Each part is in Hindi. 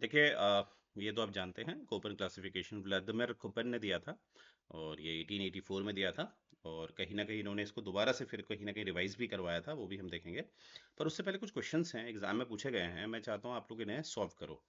देखिए ये तो आप जानते हैं कोपन क्लासिफिकेशन व्लादिमीर कोपन ने दिया था और ये 1884 में दिया था। और कहीं ना कहीं इन्होंने इसको दोबारा से फिर कहीं ना कहीं रिवाइज भी करवाया था, वो भी हम देखेंगे। पर उससे पहले कुछ क्वेश्चंस हैं एग्जाम में पूछे गए हैं, मैं चाहता हूँ आप लोग इन्हें सॉल्व करो।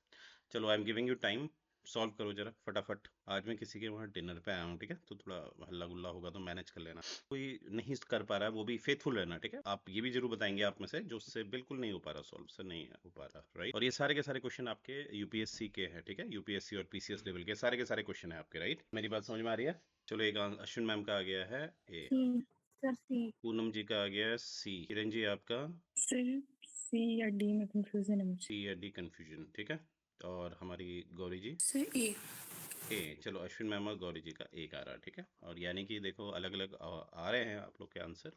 चलो I am giving you time, solve करो जरा फटाफट। आज मैं किसी के वहाँ डिनर पे आया हूँ, ठीक है, तो थोड़ा हल्ला गुल्ला होगा तो मैनेज कर लेना। कोई नहीं कर पा रहा है वो भी फेथफुल रहना, ठीक है। आप ये भी जरूर बताएंगे आप में से जो उससे बिल्कुल नहीं हो पा रहा, सॉल्व से नहीं हो पा रहा, राइट। और ये सारे के सारे क्वेश्चन आपके यूपीएससी के हैं, ठीक है, यूपीएससी और पीसीएस लेवल के सारे क्वेश्चन है आपके, राइट। मेरी बात समझ में आ रही है? चलो एक अश्विन मैम का आ गया है ए, सी सर सी पूनम जी का आ गया है सी, किरण जी आपका सर सी या डी में कंफ्यूजन है मुझे। सी या डी कंफ्यूजन, ठीक है। और हमारी गौरी जी सर ए। ए। चलो अश्विन मैम और गौरी जी का एक आ रहा है, ठीक है। और यानी कि देखो अलग अलग आ रहे हैं आप लोग के आंसर।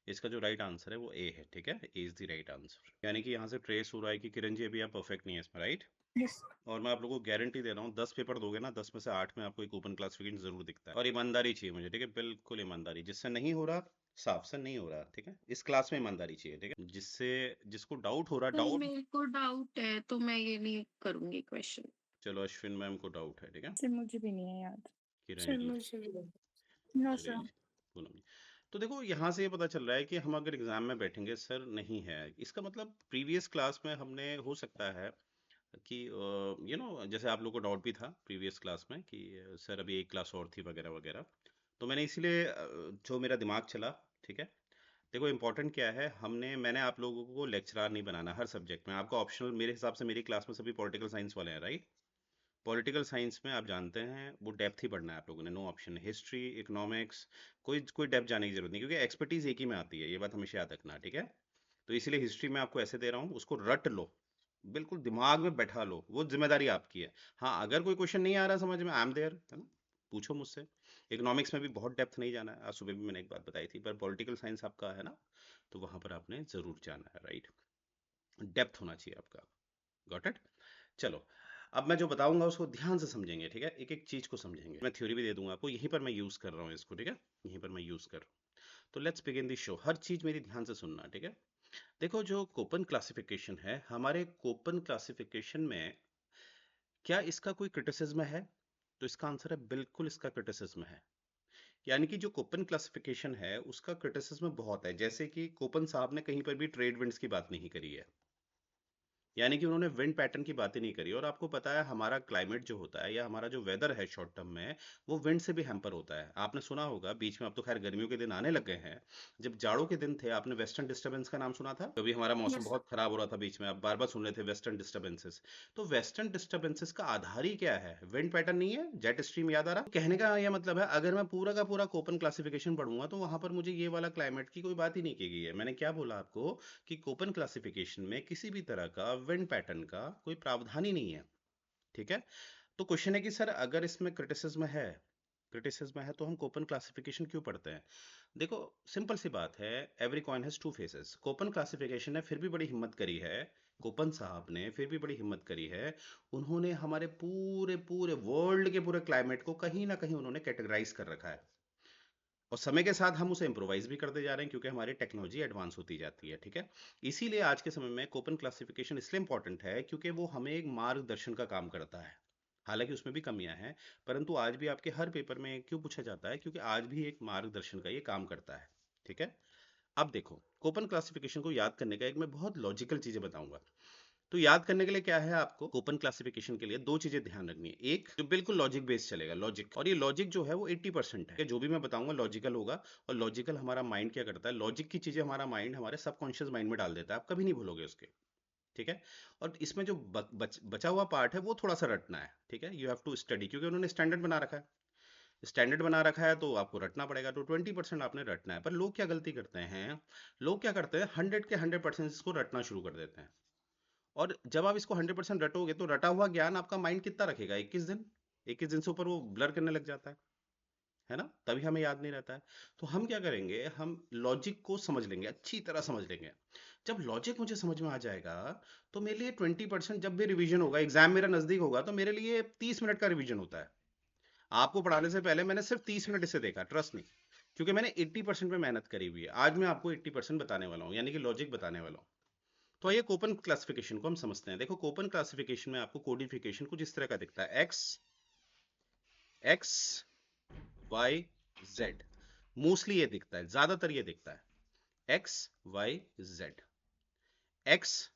इसका जो राइट आंसर है वो ए है, ठीक है, ए इज द राइट आंसर। यानी कि यहाँ से ट्रेस हो रहा है कि किरण जी अभी आप परफेक्ट नहीं है इसमें, राइट। यस। और मैं आप लोगों को गारंटी दे रहा हूँ 10 पेपर दोगे ना, 10 में से 8 में आपको एक ओपन क्लासिफिकेशन जरूर दिखता है। और ईमानदारी चाहिए मुझे, ठीक है, बिल्कुल ईमानदारी। जिससे नहीं हो रहा, साफ से नहीं हो रहा, ठीक है, इस क्लास में ईमानदारी चाहिए, ठीक है। जिससे जिसको डाउट हो रहा, सर डाउट। मेरे को डाउट है तो मैं ये नहीं करूंगी क्वेश्चन। चलो अश्विन मैम को डाउट है, ठीक है। सर मुझे भी नहीं है याद। किरण सर जी, मुझे भी नो गौरी सर। जी, पूनम जी। तो देखो यहाँ से ये पता चल रहा है कि हम अगर एग्जाम में बैठेंगे सर नहीं है, इसका मतलब प्रीवियस क्लास में हमने हो सकता है कि जैसे आप लोगों को डाउट भी था प्रीवियस क्लास में कि सर अभी एक क्लास और थी वगैरह वगैरह। तो मैंने इसीलिए जो मेरा दिमाग चला, ठीक है। देखो इंपॉर्टेंट क्या है, मैंने आप लोगों को लेक्चरार नहीं बनाना हर सब्जेक्ट में, आपको ऑप्शनल। मेरे हिसाब से मेरी क्लास में सभी पॉलिटिकल साइंस वाले हैं, राइट। पॉलिटिकल साइंस में आप जानते हैं वो डेप्थ ही पढ़ना है आप लोगों ने, नो ऑप्शन। हिस्ट्री, इकोनॉमिक्स, कोई कोई डेप्थ जाने की जरूरत नहीं, क्योंकि एक्सपर्टीज एक ही में आती है, ये बात हमेशा याद रखना, ठीक है। तो इसीलिए हिस्ट्री में आपको ऐसे दे रहा हूँ, उसको रट लो, बिल्कुल दिमाग में बैठा लो, वो जिम्मेदारी आपकी है। हाँ अगर कोई क्वेश्चन नहीं आ रहा समझ में, आई एम देयर, है ना, पूछो मुझसे। इकोनॉमिक्स में भी बहुत डेप्थ नहीं जाना है, आज सुबह भी मैंने एक बात बताई थी, पर पॉलिटिकल साइंस आपका है ना, तो वहां पर आपने जरूर जाना है, राइट। डेप्थ होना चाहिए आपका, गॉट इट। चलो अब मैं जो बताऊंगा उसको ध्यान से समझेंगे, ठीक है, एक एक चीज को समझेंगे। मैं थ्योरी भी दे दूंगा आपको, यहीं पर मैं यूज कर रहा हूँ इसको, ठीक है, यहीं पर मैं यूज कर रहा हूँ। तो लेट्स बिगिन दी शो, हर चीज मेरी ध्यान से सुनना, ठीक है। देखो जो कोपन क्लासिफिकेशन है, हमारे कोपन क्लासिफिकेशन में क्या इसका कोई क्रिटिसिज्म है? तो इसका आंसर है बिल्कुल, इसका क्रिटिसिज्म है। यानी कि जो कोपन क्लासिफिकेशन है उसका क्रिटिसिज्म बहुत है, जैसे कि कोपन साहब ने कहीं पर भी ट्रेड विंड्स की बात नहीं करी है, यानी कि उन्होंने विंड पैटर्न की बातें नहीं करी। और आपको पता है हमारा क्लाइमेट जो होता है या हमारा जो वेदर है शॉर्ट टर्म में, वो विंड से भी हैम्पर होता है। आपने सुना होगा बीच में, अब तो खैर गर्मियों के दिन आने लग गए हैं, जब जाड़ों के दिन थे आपने वेस्टर्न डिस्टर्बेंस का नाम सुना था, कभी हमारा मौसम यस। बहुत खराब हो रहा था बीच में, आप बार बार सुन रहे थे वेस्टर्न डिस्टर्बेंसेस। तो वेस्टर्न डिस्टर्बेंसेस का आधार ही क्या है? विंड पैटर्न नहीं है? जेट स्ट्रीम याद आ रहा? कहने का यह मतलब है अगर मैं पूरा का पूरा कोपन क्लासिफिकेशन पढ़ूंगा तो वहां पर मुझे ये वाला क्लाइमेट की कोई बात ही नहीं की गई है। मैंने क्या बोला आपको कि कोपन क्लासिफिकेशन में किसी भी तरह का विंड पैटर्न का कोई प्रावधान ही नहीं है, ठीक है। तो क्वेश्चन है कि सर अगर इसमें क्रिटिसिज्म है तो हम कोपन क्लासिफिकेशन क्यों पढ़ते हैं? देखो सिंपल सी बात है, every coin has two faces. Koppen classification ने फिर भी बड़ी हिम्मत करी है, कोपन साहब ने फिर भी बड़ी हिम्मत करी है। उन्होंने हमारे पूरे पूरे वर्ल्ड के पूरे क्लाइमेट को कहीं ना कहीं उन्होंने कैटेगराइज कर रखा है। और समय के साथ हम उसे इम्प्रोवाइज भी करते जा रहे हैं क्योंकि हमारी टेक्नोलॉजी एडवांस होती जाती है, ठीक है। इसीलिए आज के समय में कोपन क्लासिफिकेशन इसलिए इंपॉर्टेंट है क्योंकि वो हमें एक मार्गदर्शन का काम करता है। हालांकि उसमें भी कमियां हैं, परंतु आज भी आपके हर पेपर में क्यों पूछा जाता है, क्योंकि आज भी एक मार्गदर्शन का ये काम करता है, ठीक है। अब देखो कोपन क्लासिफिकेशन को याद करने का एक मैं बहुत लॉजिकल चीजें बताऊंगा। तो याद करने के लिए क्या है, आपको कोपन क्लासिफिकेशन के लिए दो चीजें ध्यान रखनी है। एक जो बिल्कुल लॉजिक बेस्ड चलेगा, लॉजिक, और ये लॉजिक जो है वो 80% है, जो भी मैं बताऊंगा लॉजिकल होगा। और लॉजिकल हमारा माइंड क्या करता है, लॉजिक की चीजें हमारा माइंड हमारे सबकॉन्शियस माइंड में डाल देता है, आप कभी नहीं भूलोगे उसके, ठीक है। और इसमें जो बचा हुआ पार्ट है वो थोड़ा सा रटना है, ठीक है, यू हैव टू स्टडी, क्योंकि उन्होंने स्टैंडर्ड बना रखा है। स्टैंडर्ड बना रखा है तो आपको रटना पड़ेगा, तो 20% आपने रटना है। पर लोग क्या गलती करते हैं, लोग क्या करते हैं 100% इसको रटना शुरू कर देते हैं। और जब आप इसको 100% रटोगे तो रटा हुआ ज्ञान आपका माइंड कितना रखेगा, 21 दिन, 21 दिन से ऊपर वो ब्लर करने लग जाता है ना, तभी हमें याद नहीं रहता है। तो हम क्या करेंगे, हम लॉजिक को समझ लेंगे, अच्छी तरह समझ लेंगे। जब लॉजिक मुझे समझ में आ जाएगा तो मेरे लिए 20% जब भी रिवीजन होगा, एग्जाम मेरा नजदीक होगा तो मेरे लिए 30 मिनट का रिवीजन होता है। आपको पढ़ाने से पहले मैंने सिर्फ 30 मिनट इसे देखा, ट्रस्ट नहीं, क्योंकि मैंने 80% में मेहनत करी हुई है। आज मैं आपको 80% बताने वाला हूँ, यानी कि लॉजिक बताने वाला हूँ। तो ये कोपन क्लासिफिकेशन को हम समझते हैं। देखो कोपन क्लासिफिकेशन में आपको कोडिफिकेशन कुछ इस तरह का दिखता है, एक्स वाई जेड। मोस्टली ये दिखता है, ज्यादातर ये दिखता है एक्स वाई जेड। एक्स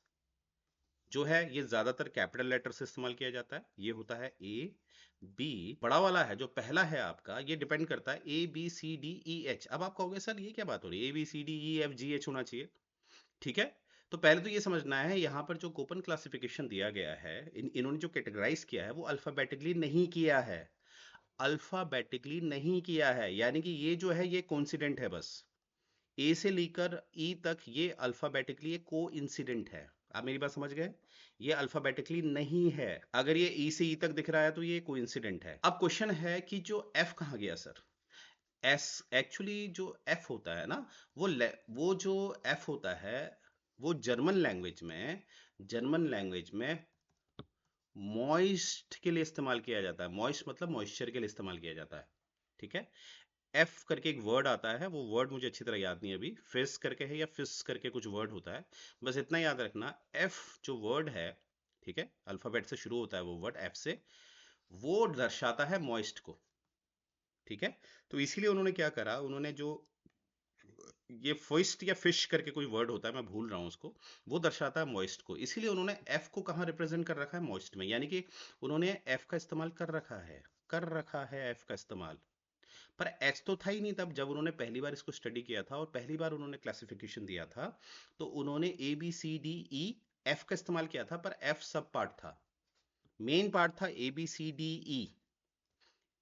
जो है ये ज्यादातर कैपिटल लेटर से इस्तेमाल किया जाता है, ये होता है ए बी। बड़ा वाला है जो पहला है आपका, ये डिपेंड करता है A B C D E H. अब आप कहोगे सर ये क्या बात हो रही है, A B C D E F G H होना चाहिए, ठीक है। तो पहले तो ये समझना है यहाँ पर जो कोपन क्लासिफिकेशन दिया गया है, इन्होंने जो कैटेगराइज किया है वो अल्फाबेटिकली नहीं किया है, अल्फाबेटिकली नहीं किया है, यानी कि ये जो है ये कोइंसिडेंट है बस। ए से लेकर ई तक ये अल्फाबेटिकली एक को इंसिडेंट है। आप मेरी बात समझ गए, ये अल्फाबेटिकली नहीं है। अगर ये ई से ई तक दिख रहा है तो ये कोइंसिडेंट है। अब क्वेश्चन है कि जो एफ कहाँ गया सर। एस एक्चुअली जो एफ होता है ना, वो जो एफ होता है वो जर्मन लैंग्वेज में मॉइस्ट के लिए इस्तेमाल किया जाता है। मॉइस्ट मतलब मॉइस्चर के लिए इस्तेमाल किया जाता है, ठीक है। एफ करके एक वर्ड आता है, वो वर्ड मुझे अच्छी तरह याद नहीं है अभी, फिस करके है या फिस करके कुछ वर्ड होता है, बस इतना याद रखना। एफ जो वर्ड है, ठीक है, अल्फाबेट से शुरू होता है वो वर्ड एफ से, वो दर्शाता है मॉइस्ट को, ठीक है। तो इसीलिए उन्होंने क्या करा, उन्होंने जो ये फॉइस्ट या फिश करके कोई वर्ड होता है, मैं भूल रहा हूँ उसको, वो दर्शाता है मॉइस्ट को, इसीलिए उन्होंने एफ को कहाँ रिप्रेजेंट कर रखा है, मॉइस्ट में, यानी कि उन्होंने एफ का इस्तेमाल कर रखा है एफ का इस्तेमाल। पर एच तो था ही नहीं तब जब उन्होंने पहली बार इसको स्टडी किया था और पहली बार उन्होंने क्लासिफिकेशन दिया था, तो उन्होंने A B C D E F का इस्तेमाल किया था, पर एफ सब पार्ट था, मेन पार्ट था A B C D E,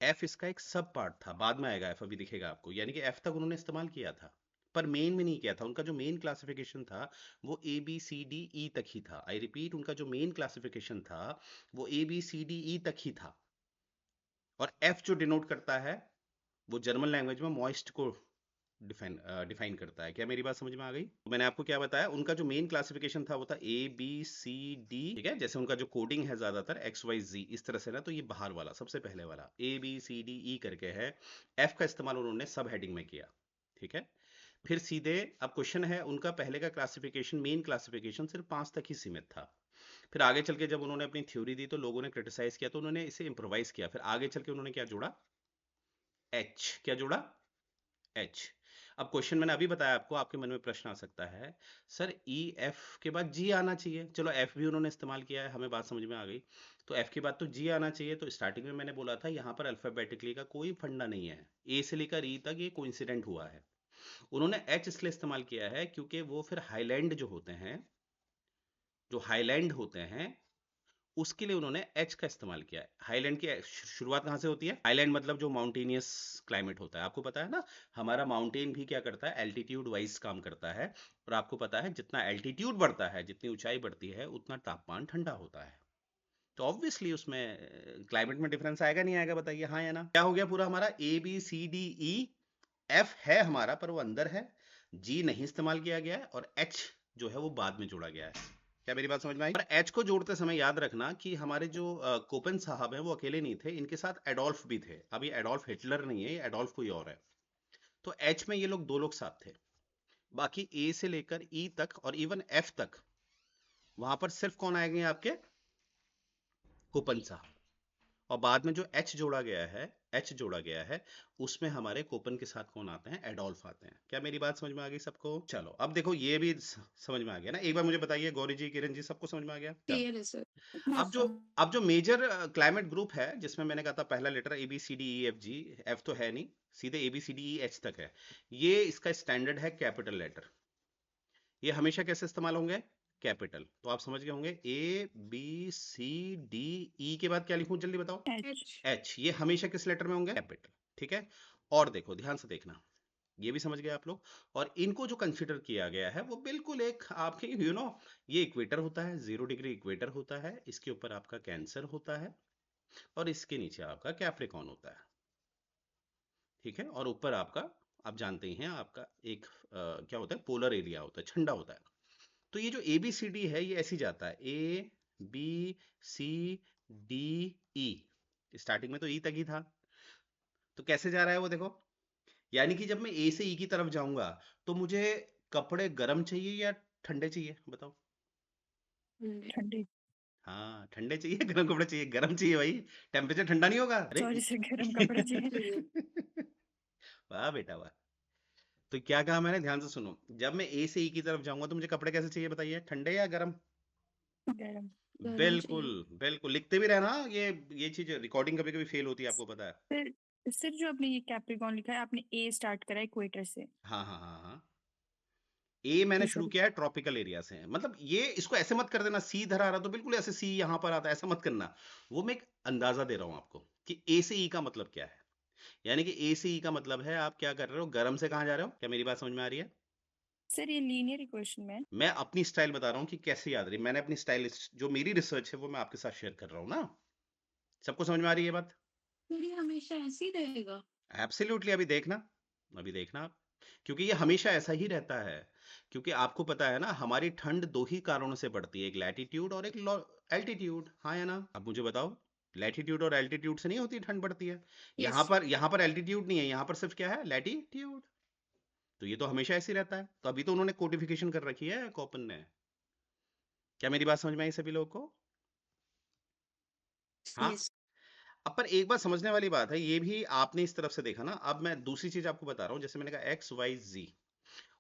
F इसका एक सब पार्ट था, बाद में आएगा एफ, अभी दिखेगा आपको, यानी कि एफ तक उन्होंने इस्तेमाल किया था पर मेन में नहीं किया था। उनका जो मेन क्लासिफिकेशन था वो ए बी सी डी ई तक ही था। आई रिपीट, उनका जो मेन क्लासिफिकेशन था वो ए बी सी डी ई तक ही था। और एफ जो डिनोट करता है वो जर्मन लैंग्वेज में मॉइस्ट को डिफाइन करता है। क्या मेरी बात समझ में आ गई। तो मैंने आपको क्या बताया, उनका जो मेन क्लासिफिकेशन था वो था ए बी सी डी, ठीक है। जैसे उनका जो कोडिंग है ज्यादातर एक्स वाई जी इस तरह से ना, तो ये बाहर वाला सबसे पहले वाला ए बी सी डी ई करके है, एफ का इस्तेमाल उन्होंने सब हेडिंग में किया, ठीक है। फिर सीधे अब क्वेश्चन है, उनका पहले का क्लासिफिकेशन मेन क्लासिफिकेशन सिर्फ 5 तक ही सीमित था। फिर आगे चल के जब उन्होंने अपनी थ्योरी दी तो लोगों ने क्रिटिसाइज किया, तो उन्होंने इसे इम्प्रोवाइज किया। फिर आगे चल के उन्होंने क्या जोड़ा, एच। क्या जोड़ा, एच। अब क्वेश्चन मैंने अभी बताया आपको, आपके मन में प्रश्न आ सकता है सर ई एफ के बाद जी आना चाहिए, चलो एफ भी उन्होंने इस्तेमाल किया है, हमें बात समझ में आ गई, तो एफ के बाद तो जी आना चाहिए। तो स्टार्टिंग में मैंने बोला था यहाँ पर अल्फाबेटिकली का कोई फंडा नहीं है, ए से लेकर ई तक ये कोइंसिडेंट हुआ है। उन्होंने एच इसलिए इस्तेमाल किया है क्योंकि वो फिर हाईलैंड जो होते हैं, जो हाईलैंड होते हैं उसके लिए उन्होंने एच का इस्तेमाल किया है। हाईलैंड की शुरुआत कहाँ से होती है, हाईलैंड मतलब जो माउंटेनियस क्लाइमेट होता है, आपको पता है ना, हमारा माउंटेन भी क्या करता है, एल्टीट्यूड वाइज काम करता है। और आपको पता है जितना एल्टीट्यूड बढ़ता है, जितनी ऊंचाई बढ़ती है, उतना तापमान ठंडा होता है। तो ऑब्वियसली उसमें क्लाइमेट में डिफरेंस आएगा नहीं आएगा, बताइए हाँ या ना। क्या हो गया पूरा हमारा, A B C D E F है हमारा पर वो अंदर है, जी नहीं इस्तेमाल किया गया है, और एच जो है वो बाद में जोड़ा गया है। क्या मेरी बात समझ में आई। और एच को जोड़ते समय याद रखना कि हमारे जो कोपेन साहब हैं वो अकेले नहीं थे, इनके साथ एडोल्फ भी थे। अब ये एडोल्फ हिटलर नहीं है, ये एडोल्फ कोई और है। तो एच में ये लोग दो लोग साथ थे, बाकी ए से लेकर ई तक और इवन एफ तक वहां पर सिर्फ कौन आएंगे आपके, कोपन साहब। और बाद में जो एच जोड़ा गया है उसमें हमारे कोपन के साथ कौन आते हैं, एडोल्फ आते हैं। क्या मेरी बात समझ में आ गई सबको। चलो अब देखो ये भी समझ में आ गया ना, एक बार मुझे बताइए गौरी जी किरण जी सबको समझ में आ गया। चलो क्लियर है सर। अब जो अब जो मेजर क्लाइमेट ग्रुप है जिसमें मैंने कहा था पहला letter A B C D E F G, F तो है नहीं, सीधे A B C D E H तक है, ये इसका स्टैंडर्ड है कैपिटल लेटर। ये हमेशा कैसे इस्तेमाल होंगे, कैपिटल। तो आप समझ गए होंगे ए बी सी डी ई के बाद क्या लिखूं जल्दी बताओ, एच। एच। ये हमेशा किस लेटर में होंगे, कैपिटल, ठीक है। और देखो ध्यान से देखना, ये भी समझ गए आप लोग। और इनको जो कंसीडर किया गया है वो बिल्कुल एक आपके ये इक्वेटर होता है, 0 डिग्री इक्वेटर होता है, इसके ऊपर आपका कैंसर होता है और इसके नीचे आपका कैप्रिकॉर्न होता है, ठीक है। और ऊपर आपका, आप जानते ही हैं आपका एक क्या होता है, पोलर एरिया होता है, ठंडा होता है। तो ये जो ए बी सी डी है ये ऐसी जाता है, A B C D E, starting में तो ई तक ही था, तो कैसे जा रहा है वो देखो। यानी कि जब मैं ए से ई की तरफ जाऊंगा तो मुझे कपड़े गर्म चाहिए या ठंडे चाहिए बताओ, ठंडे। ठंडी। हाँ, ठंडे चाहिए, गरम कपड़े चाहिए? गरम चाहिए भाई, टेम्परेचर ठंडा नहीं होगा। अरे सॉरी सर, गर्म कपड़े चाहिए। वाह बेटा वाह। तो क्या कहा मैंने, ध्यान से सुनो। जब मैं ए से ई की तरफ जाऊंगा तो मुझे कपड़े कैसे चाहिए बताइए, ठंडे या गरम? गर्म। गरम बिल्कुल, चाहिए। बिल्कुल, लिखते भी रहना। ये चीज रिकॉर्डिंग कभी कभी फेल होती है, आपको पता है। सर, सर जो आपने ये कैप्रिकॉर्न लिखा है, आपने ए स्टार्ट करा है इक्वेटर से। हाँ हाँ हाँ हाँ। ए मैंने जी शुरू सर। किया है ट्रॉपिकल एरिया से, मतलब ये इसको ऐसे मत कर देना सी इधर आ रहा तो बिल्कुल ऐसे सी यहाँ पर आता है, ऐसा मत करना। वो मैं एक अंदाजा दे रहा हूँ आपको कि ए से ई का मतलब क्या है। यानी कि ए से ई का मतलब है आप क्या कर रहे हो, गर्म से कहाँ जा रहे हो, क्या मेरी बात समझ में आ रही है? सर ये लीनियर इक्वेशन में। मैं अपनी स्टाइल बता रहा हूँ कि कैसे याद रही, मैंने अपनी स्टाइल, जो मेरी रिसर्च है वो मैं आपके साथ शेयर कर रहा हूँ ना। सबको समझ में आ रही है बात? फिर ये हमेशा ऐसे ही रहेगा? एब्सोल्युटली, अभी देखना, अभी देखना आप। क्योंकि ये हमेशा ऐसा ही रहता है। क्योंकि आपको पता है ना, हमारी ठंड दो ही कारणों से बढ़ती है, एक लैटिट्यूड और एक एल्टीट्यूड, हाँ या ना? अब मुझे बताओ, लैटिट्यूड और एल्टीट्यूड से नहीं होती ठंड बढ़ती है। यस। यहाँ पर एल्टीट्यूड नहीं है, यहाँ पर सिर्फ क्या है, लैटिट्यूड। तो ये तो हमेशा ऐसे ही रहता है, तो अभी तो उन्होंने कोडिफिकेशन कर रखी है कॉपन ने। क्या मेरी बात समझ में आई सभी लोगों को? हाँ। यस। अब पर एक बात समझने वाली बात है, ये भी आपने इस तरफ से देखा ना। अब मैं दूसरी चीज आपको बता रहा हूँ, जैसे मैंने कहा एक्स वाई जी,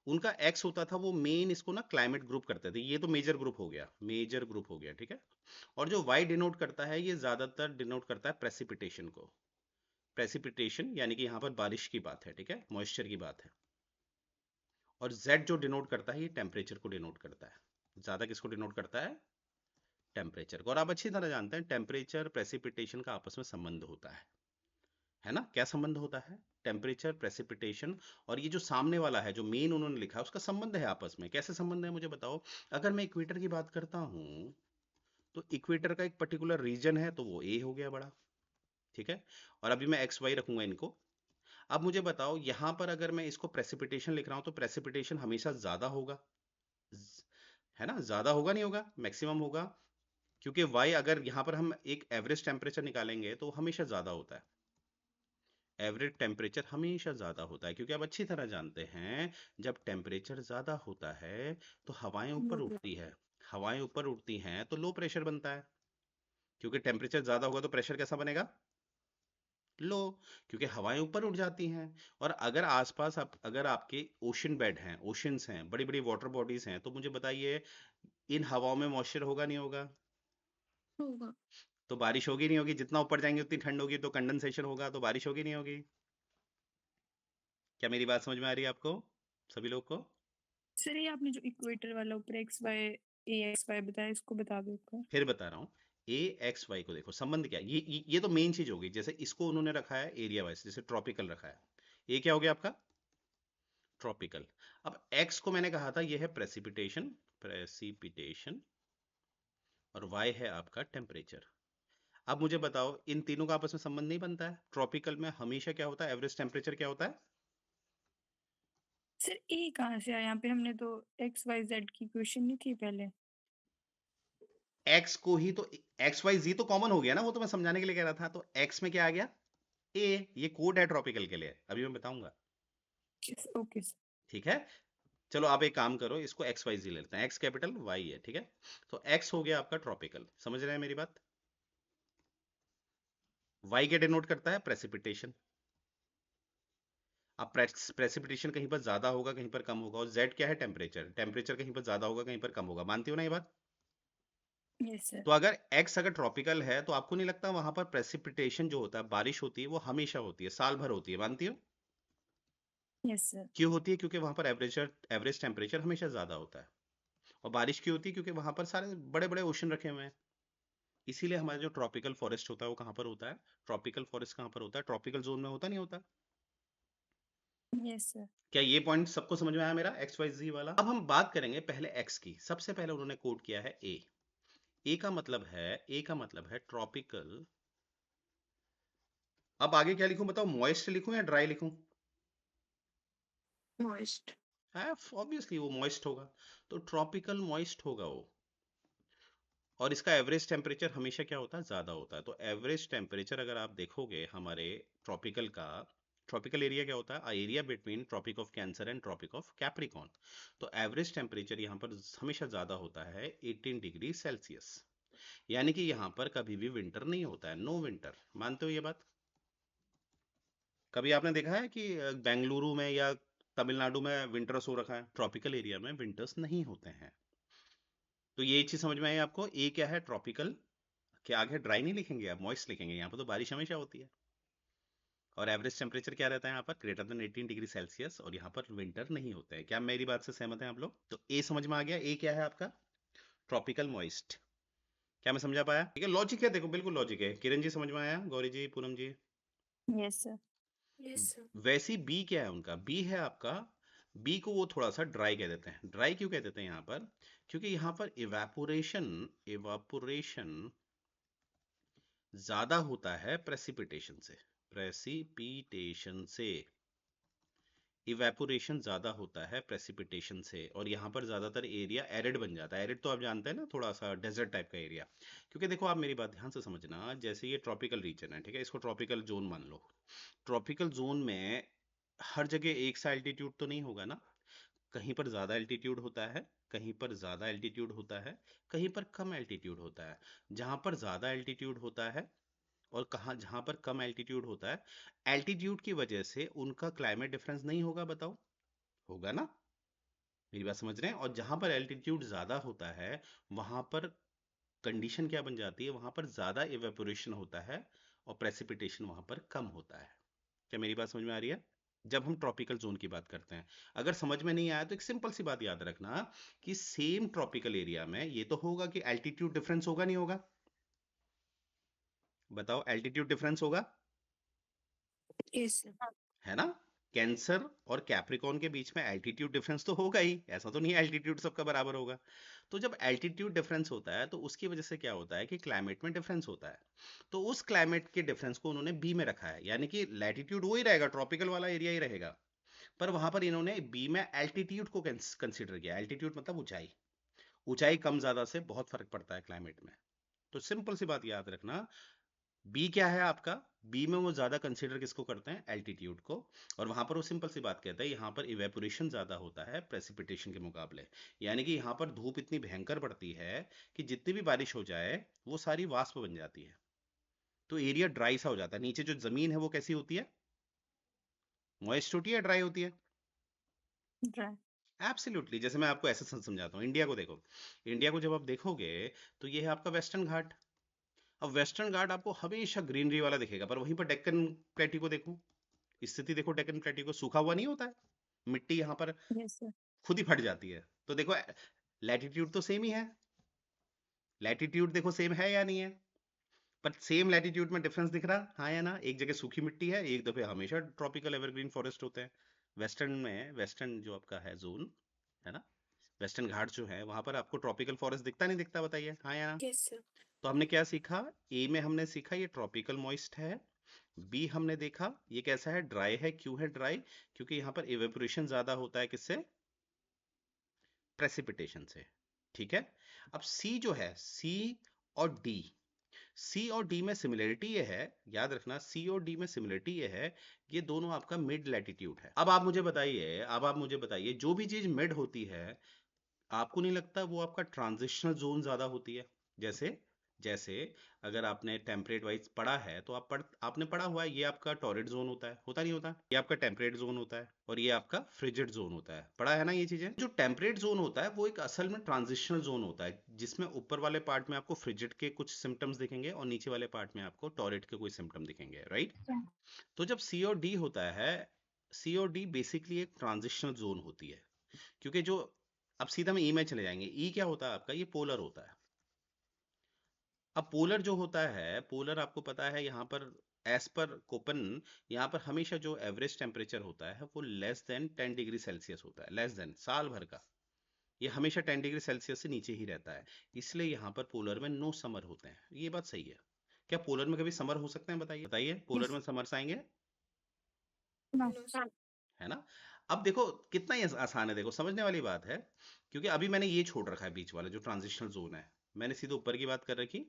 उनका एक्स होता था, वो मेन इसको ना क्लाइमेट ग्रुप करते थे, ये तो मेजर ग्रुप हो गया, मेजर ग्रुप हो गया, ठीक है। और जो वाई डिनोट करता है, ये ज्यादातर डिनोट करता है प्रेसिपिटेशन को। प्रेसिपिटेशन यानी कि यहाँ पर बारिश की बात है, ठीक है, मॉइस्चर की बात है। और जेड जो डिनोट करता है, ये टेम्परेचर को डिनोट करता है। ज्यादा किसको डिनोट करता है? टेम्परेचर को। और आप अच्छी तरह जानते हैं टेम्परेचर प्रेसिपिटेशन का आपस में संबंध होता है ना? क्या संबंध होता है? टेम्परेचर, प्रेसिपिटेशन और ये जो सामने वाला है, जो मेन उन्होंने लिखा है, उसका संबंध है आपस में। कैसे संबंध है मुझे बताओ। अगर मैं इक्वेटर की बात करता हूं, तो इक्वेटर का एक पर्टिकुलर रीजन है, तो वो ए हो गया बड़ा, ठीक है। और अभी मैं एक्स वाई रखूंगा इनको। अब मुझे बताओ, यहां पर अगर मैं इसको प्रेसिपिटेशन लिख रहा हूं, तो प्रेसिपिटेशन हमेशा ज्यादा होगा, है ना? ज्यादा होगा नहीं होगा, मैक्सिमम होगा। क्योंकि वाई, अगर यहां पर हम एक एवरेज टेम्परेचर निकालेंगे तो हमेशा ज्यादा होता है। एवरेज टेम्परेचर हमेशा ज्यादा होता है, क्योंकि आप अच्छी तरह जानते हैं, जब टेम्परेचर ज्यादा होता है तो हवाएं ऊपर उठती है। हवाएं ऊपर उठती हैं तो लो प्रेशर बनता है। क्योंकि टेम्परेचर ज्यादा होगा तो प्रेशर कैसा बनेगा? लो। क्योंकि हवाएं ऊपर उठ जाती हैं। और अगर आसपास अगर आपके ओशन बेड हैं, ओशंस हैं, बड़ी बड़ी वाटर बॉडीज हैं, तो मुझे बताइए, इन हवाओं में मॉइस्चर होगा नहीं होगा? होगा। तो बारिश होगी नहीं होगी? जितना ऊपर जाएंगे उतनी ठंड होगी, तो कंडेंसेशन होगा, तो बारिश होगी नहीं होगी? क्या मेरी बात समझ में आ रही है आपको, सभी लोग को? सर ये आपने जो इक्वेटर वाला ऊपर एक्स वाई ए एक्स वाई बताया, इसको बता दो एक बार। फिर बता रहा हूँ। ए एक्स वाई को देखो, संबंध क्या है, ये तो मेन चीज होगी। जैसे इसको उन्होंने रखा है एरिया वाइज, जैसे ट्रॉपिकल रखा है। ये क्या हो गया आपका? ट्रॉपिकल। अब एक्स को मैंने कहा था, ये है प्रेसिपिटेशन, प्रेसिपिटेशन। और वाई है आपका टेम्परेचर। अब मुझे बताओ, इन तीनों का आपस में संबंध नहीं बनता है? ट्रॉपिकल में हमेशा क्या होता है, एवरेज टेम्परेचर क्या होता है? सर ए कहाँ से आया यहाँ पे? हमने तो एक्स वाई जेड की क्वेश्चन नहीं थी पहले। एक्स को ही तो, एक्स वाई जी तो कॉमन हो गया ना, वो तो मैं समझाने के लिए कह रहा था। तो एक्स में क्या आ गया? ए। ये कोड है ट्रॉपिकल के लिए, अभी मैं बताऊंगा। Okay sir. ठीक है। चलो आप एक काम करो, इसको एक्स वाई जी ले लेते हैं, एक्स कैपिटल, वाई है, ठीक है। तो एक्स हो गया आपका ट्रॉपिकल, समझ रहे हैं मेरी बात? वाई क्या डिनोट करता है? प्रेसिपिटेशन। अब प्रेसिपिटेशन कहीं पर ज्यादा होगा, कहीं पर कम होगा। और जेड क्या है? टेम्परेचर। टेम्परेचर कहीं पर ज्यादा होगा, कहीं पर कम होगा। मानती हो ना ये बात? Yes sir. तो अगर एक्स अगर ट्रॉपिकल है, तो आपको नहीं लगता वहां पर प्रेसिपिटेशन जो होता है, बारिश होती है, वो हमेशा होती है, साल भर होती है? मानती हो? Yes sir. क्यों होती है? क्योंकि वहां पर एवरेज टेम्परेचर हमेशा ज्यादा होता है। और बारिश क्यों होती है? क्योंकि वहां पर सारे बड़े बड़े ओशन रखे हुए हैं। इसीलिए हमारा जो ट्रॉपिकल फॉरेस्ट होता है, वो कहाँ पर होता है? ट्रॉपिकल फॉरेस्ट कहाँ पर होता है? ट्रॉपिकल जोन में होता नहीं होता? Yes sir. क्या ये पॉइंट सबको समझ में आया मेरा, एक्स वाई जी वाला? अब हम बात करेंगे पहले एक्स की। सबसे पहले उन्होंने कोड किया है ए। ए का मतलब है ट्रॉपिकल। अब आगे क्या लिखूं बताओ, मॉइस्ट लिखूं या ड्राई लिखूं? मॉइस्ट। ऑब्वियसली वो मॉइस्ट होगा। तो ट्रॉपिकल मॉइस्ट होगा वो। और इसका एवरेज टेम्परेचर हमेशा क्या होता है? ज्यादा होता है। तो एवरेज टेम्परेचर अगर आप देखोगे हमारे ट्रॉपिकल का, ट्रॉपिकल एरिया क्या होता है? Area between Tropic of Cancer and Tropic of Capricorn. तो एवरेज टेम्परेचर यहाँ पर हमेशा ज़्यादा होता है 18 डिग्री सेल्सियस, यानी कि यहाँ पर कभी भी विंटर नहीं होता है, नो विंटर। मानते हो ये बात? कभी आपने देखा है कि बेंगलुरु में या तमिलनाडु में विंटर्स हो रखा है? ट्रॉपिकल एरिया में विंटर्स नहीं होते हैं। तो ये चीज समझ में आई आपको? ए क्या है? ट्रॉपिकल के आगे ड्राई नहीं लिखेंगे आप, मॉइस्ट लिखेंगे। यहाँ पर तो बारिश हमेशा होती है। और एवरेज टेम्परेचर क्या रहता है यहाँ पर? ग्रेटर देन 18 डिग्री सेल्सियस, और यहाँ पर विंटर नहीं होते हैं। क्या मेरी बात से सहमत हैं आप लोग? तो ए समझ में आ गया। ए क्या है आपका? Tropical moist. क्या मैं समझा पाया? ठीक है, लॉजिक है, देखो बिल्कुल लॉजिक है। किरण जी समझ में आया? Gauri ji, Poonam ji? Yes sir. Yes sir. वैसे बी क्या है उनका? बी है आपका, बी को वो थोड़ा सा ड्राई कह देते हैं। ड्राई क्यों कह देते हैं यहाँ पर? क्योंकि यहाँ पर इवेपोरेशन इवापोरेशन ज्यादा होता है प्रेसिपिटेशन से। प्रेसिपिटेशन से इवेपोरेशन ज्यादा होता है प्रेसिपिटेशन से, और यहाँ पर ज्यादातर एरिया एरिड बन जाता है। एरिड तो आप जानते हैं ना, थोड़ा सा डेजर्ट टाइप का एरिया। क्योंकि देखो आप मेरी बात ध्यान से समझना, जैसे ये ट्रॉपिकल रीजन है, ठीक है, इसको ट्रॉपिकल जोन मान लो। ट्रॉपिकल जोन में हर जगह एक सा एल्टीट्यूड तो नहीं होगा ना। कहीं पर ज्यादा एल्टीट्यूड होता है, कहीं पर ज्यादा एल्टीट्यूड होता है, कहीं पर कम एल्टीट्यूड होता है। जहां पर ज्यादा एल्टीट्यूड होता है और कहाँ जहां पर कम एल्टीट्यूड होता है, एल्टीट्यूड की वजह से उनका क्लाइमेट डिफरेंस नहीं होगा? बताओ, होगा ना? मेरी बात समझ रहे हैं? और जहां पर एल्टीट्यूड ज्यादा होता है, वहां पर कंडीशन क्या बन जाती है? वहां पर ज्यादा इवेपोरेशन होता है और प्रेसिपिटेशन वहां पर कम होता है। क्या मेरी बात समझ में आ रही है? जब हम ट्रॉपिकल जोन की बात करते हैं, अगर समझ में नहीं आया तो एक सिंपल सी बात याद रखना कि सेम ट्रॉपिकल एरिया में ये तो होगा कि एल्टीट्यूड डिफरेंस होगा, नहीं होगा? बताओ, एल्टीट्यूड डिफरेंस होगा, यस सर। है ना? कैंसर और कैप्रिकॉर्न के बीच में एल्टीट्यूड डिफरेंस तो होगा ही, ऐसा तो नहीं है एल्टीट्यूड सबका बराबर होगा। तो जब एल्टीट्यूड डिफरेंस होता है तो उसकी वजह से क्या होता है कि क्लाइमेट में डिफरेंस होता है। तो उस क्लाइमेट के डिफरेंस को उन्होंने बी में रखा है, यानी कि लैटिट्यूड वही रहेगा, ट्रॉपिकल वाला एरिया ही रहेगा, पर वहां पर इन्होंने बी में एल्टीट्यूड को कंसीडर किया। एल्टीट्यूड मतलब ऊंचाई। ऊंचाई कम ज्यादा से बहुत फर्क पड़ता है क्लाइमेट में। तो सिंपल सी बात याद रखना, बी क्या है आपका? बी में वो ज्यादा कंसीडर किसको करते हैं? एल्टीट्यूड को। और वहां पर वो सिंपल सी बात कहता है, यहाँ पर इवेपोरेशन ज्यादा होता है प्रेसिपिटेशन के मुकाबले। यानी कि यहाँ पर धूप इतनी भयंकर पड़ती है कि जितनी भी बारिश हो जाए वो सारी वाष्प बन जाती है। तो एरिया ड्राई सा हो जाता है। नीचे जो जमीन है वो कैसी होती है? मॉइस्ट होती है, ड्राई होती है? ड्राई। एब्सोल्युटली। जैसे मैं आपको ऐसे समझाता हूँ, इंडिया को देखो। इंडिया को जब आप देखोगे तो ये है आपका वेस्टर्न घाट। अब वेस्टर्न घाट आपको हमेशा ग्रीनरी वाला दिखेगा, पर वहीं पर डेक्कन प्लेटी को देखो, स्थिति देखो डेक्कन प्लेटी को, सूखा हुआ नहीं होता है, मिट्टी यहाँ पर यस सर। खुद ही फट जाती है। तो देखो, लैटिट्यूड तो सेम ही है, लैटिट्यूड देखो सेम है या नहीं है? पर सेम लैटिट्यूड में डिफरेंस दिख रहा, हाँ या ना? एक जगह सूखी मिट्टी है, एक दफे हमेशा ट्रॉपिकल एवरग्रीन फॉरेस्ट होते हैं। वेस्टर्न में, वेस्टर्न जो आपका है जोन, है ना, वेस्टर्न घाट जो है वहां पर आपको ट्रॉपिकल फॉरेस्ट दिखता नहीं दिखता? बताइए, हाँ या ना? Yes sir. तो हमने क्या सीखा? ए में हमने सीखा ये ट्रॉपिकल मॉइस्ट है। बी हमने देखा ये कैसा है? ड्राई है। क्यों है ड्राई? क्योंकि यहाँ पर इवेपोरेशन ज्यादा होता है, किससे? प्रेसिपिटेशन से। ठीक है। अब सी जो है, सी और डी, सी और डी में सिमिलरिटी ये है, याद रखना, सी और डी में सिमिलरिटी ये है, ये दोनों आपका मिड लैटिट्यूड है। अब आप मुझे बताइए, जो भी चीज मिड होती है, आपको नहीं लगता वो आपका ट्रांजिशनल जोन ज्यादा होती है? जैसे जैसे अगर आपने टेम्परेट वाइज पढ़ा है तो आपने पढ़ा हुआ है, ये आपका टॉरिड जोन होता नहीं होता? ये आपका टेम्परेट जोन होता है और ये आपका फ्रिजिड जोन होता है। पढ़ा है ना ये चीजें? जो टेम्परेट जोन होता है वो एक असल में ट्रांजिशनल जोन होता है, जिसमें ऊपर वाले पार्ट में आपको फ्रिजिड के कुछ सिम्टम्स दिखेंगे और नीचे वाले पार्ट में आपको टॉरिड के कोई सिम्टम दिखेंगे, राइट? तो जब सी और डी होता है, सी और डी बेसिकली एक ट्रांजिशनल जोन होती है। क्योंकि जो, अब सीधा हम ई में चले जाएंगे। ई क्या होता है आपका? ये पोलर होता है। अब पोलर जो होता है, पोलर आपको पता है यहाँ पर एज पर कोपन, यहाँ पर हमेशा जो एवरेज टेम्परेचर होता है वो लेस देन 10 डिग्री सेल्सियस होता है। लेस देन, साल भर का ये हमेशा 10 डिग्री सेल्सियस से नीचे ही रहता है। इसलिए यहाँ पर पोलर में नो समर होते हैं। ये बात सही है? क्या पोलर में कभी समर हो सकते हैं? बताइए बताइए, पोलर यस। में समर्स आएंगे? नो। No sir. है ना? अब देखो कितना ही आसान है, देखो समझने वाली बात है। क्योंकि अभी मैंने ये छोड़ रखा है बीच वाला जो ट्रांजिशनल जोन है, मैंने सीधे ऊपर की बात कर रखी।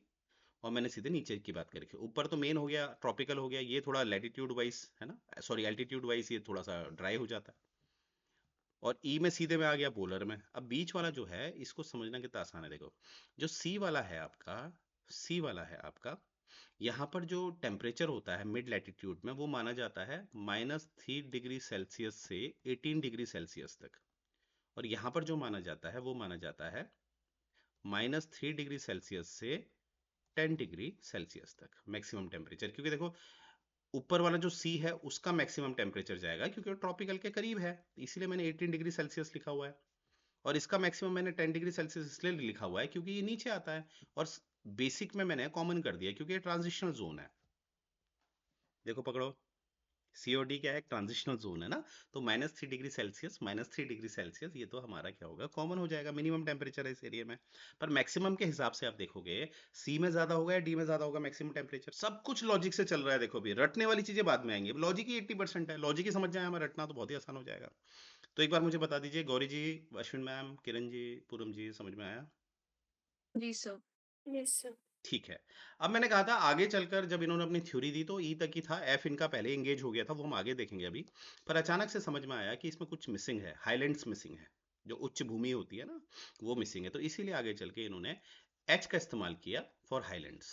और मैंने सीधे नीचे की बात करी। ऊपर तो मेन हो गया, ट्रॉपिकल हो गया, ये थोड़ा लैटिट्यूड वाइज है ना, सॉरी एल्टीट्यूड वाइज ये थोड़ा सा ड्राई हो जाता है। और ई में सीधे में आ गया पोलर में। अब बीच वाला जो है इसको समझना कितना आसान है। देखो जो सी वाला है आपका, सी वाला है आपका, यहाँ पर जो टेम्परेचर होता है मिड लैटिट्यूड में वो माना जाता है -3 डिग्री सेल्सियस से 18 डिग्री सेल्सियस तक। और यहाँ पर जो माना जाता है वो माना जाता है -3 डिग्री सेल्सियस से 10 डिग्री सेल्सियस तक मैक्सिमम टेम्परेचर। क्योंकि देखो ऊपर वाला जो सी है उसका मैक्सिमम टेम्परेचर जाएगा क्योंकि वो ट्रॉपिकल के करीब है, इसीलिए मैंने 18 डिग्री सेल्सियस लिखा हुआ है। और इसका मैक्सिमम मैंने 10 डिग्री सेल्सियस इसलिए लिखा हुआ है क्योंकि ये नीचे आता है। और बेसिक में मैंने कॉमन कर दिया क्योंकि ये ट्रांजिशनल जोन है। देखो पकड़ो, सीओडी क्या है, ट्रांजिशनल जोन है ना। तो -3 डिग्री सेल्सियस, -3 डिग्री सेल्सियस ये तो हमारा क्या होगा, कॉमन हो जाएगा, मिनिमम टेम्परेचर है इस एरिया में। पर मैक्सिमम के हिसाब से आप देखोगे सी में ज्यादा होगा या डी में ज्यादा होगा मैक्सिमम टेम्परेचर। सब कुछ लॉजिक से चल रहा है। देखो भी रटने वाली चीजें बाद में आएंगी, लॉजिक ही 80% है। लॉजिक ही समझ जाए हमें, रटना तो बहुत ही आसान हो जाएगा। तो एक बार मुझे बता दीजिए, गौरी जी, अश्विन मैम, किरण जी, पूरम जी, समझ में आया? जी सर। Yes sir. ठीक है। अब मैंने कहा था आगे चलकर जब इन्होंने अपनी थ्योरी दी तो ई तक ही था, एफ इनका पहले एंगेज हो गया था, वो हम आगे देखेंगे अभी। पर अचानक से समझ में आया कि इसमें कुछ मिसिंग है, हाईलैंड्स मिसिंग है, जो उच्च भूमि होती है ना वो मिसिंग है। तो इसीलिए आगे चल के इन्होंने एच का इस्तेमाल किया फॉर हाईलैंड्स।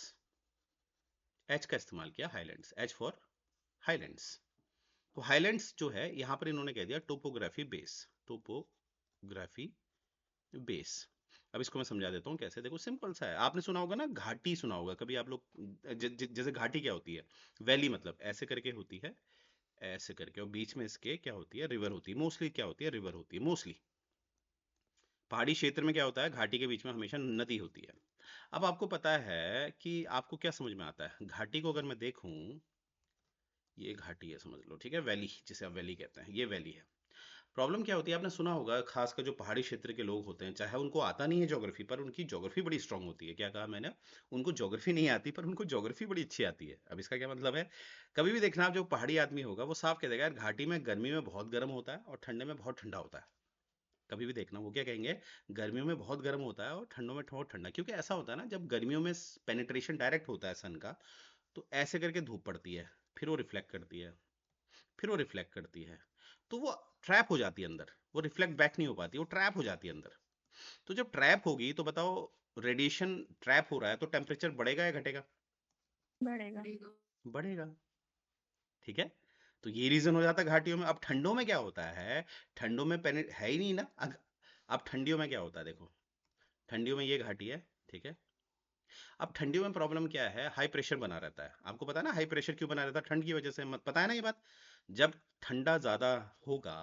एच का इस्तेमाल किया हाईलैंड्स, एच फॉर हाईलैंड्स। तो हाईलैंड्स जो है यहाँ पर इन्होंने कह दिया टोपोग्राफी बेस, टोपोग्राफी बेस। अब इसको मैं समझा देता हूँ कैसे। देखो सिंपल सा है, आपने सुना होगा ना घाटी, सुना होगा कभी आप लोग। जैसे घाटी क्या होती है, वैली मतलब ऐसे करके होती है, ऐसे करके, और बीच में इसके क्या होती है, रिवर होती है मोस्टली। क्या होती है, रिवर होती है मोस्टली। पहाड़ी क्षेत्र में क्या होता है, घाटी के बीच में हमेशा नदी होती है। अब आपको पता है कि आपको क्या समझ में आता है, घाटी को अगर मैं देखूं, ये घाटी है समझ लो, ठीक है, वैली जिसे आप वैली कहते हैं, ये वैली है। प्रॉब्लम क्या होती है, आपने सुना होगा खासकर जो पहाड़ी क्षेत्र के लोग होते हैं, चाहे उनको आता नहीं है ज्योग्राफी, पर उनकी ज्योग्राफी बड़ी स्ट्रांग होती है। क्या कहा मैंने, उनको ज्योग्राफी नहीं आती पर उनको ज्योग्राफी बड़ी अच्छी आती है। अब इसका क्या मतलब है, कभी भी देखना आप जो पहाड़ी आदमी होगा वो साफ कह देगा यार घाटी में गर्मी में बहुत गर्म होता है और ठंडे में बहुत ठंडा होता है। कभी भी देखना वो क्या कहेंगे, गर्मियों में बहुत गर्म होता है और ठंडों में बहुत ठंडा। क्योंकि ऐसा होता है ना, जब गर्मियों में पेनिट्रेशन डायरेक्ट होता है सन का, तो ऐसे करके धूप पड़ती है, फिर वो रिफ्लेक्ट करती है, फिर वो रिफ्लेक्ट करती है, तो वो ट्रैप हो जाती है अंदर, वो रिफ्लेक्ट बैक नहीं हो पाती, वो ट्रैप हो जाती है अंदर। तो जब ट्रैप होगी तो बताओ, रेडिएशन ट्रैप हो रहा है तो टेम्परेचर बढ़ेगा या घटेगा? बढ़ेगा। बढ़ेगा। ठीक है। तो ये रीजन हो जाता है घाटियों में। अब ठंडों में क्या होता है, ठंडों में है ही नहीं ना। अब ठंडियों में क्या होता है, देखो ठंडियों में ये घाटी है, ठीक है। अब ठंडियों में प्रॉब्लम क्या है, हाई प्रेशर बना रहता है। आपको पता है ना हाई प्रेशर क्यों बना रहता है, ठंड की वजह से, पता है ना ये बात। जब ठंडा ज्यादा होगा,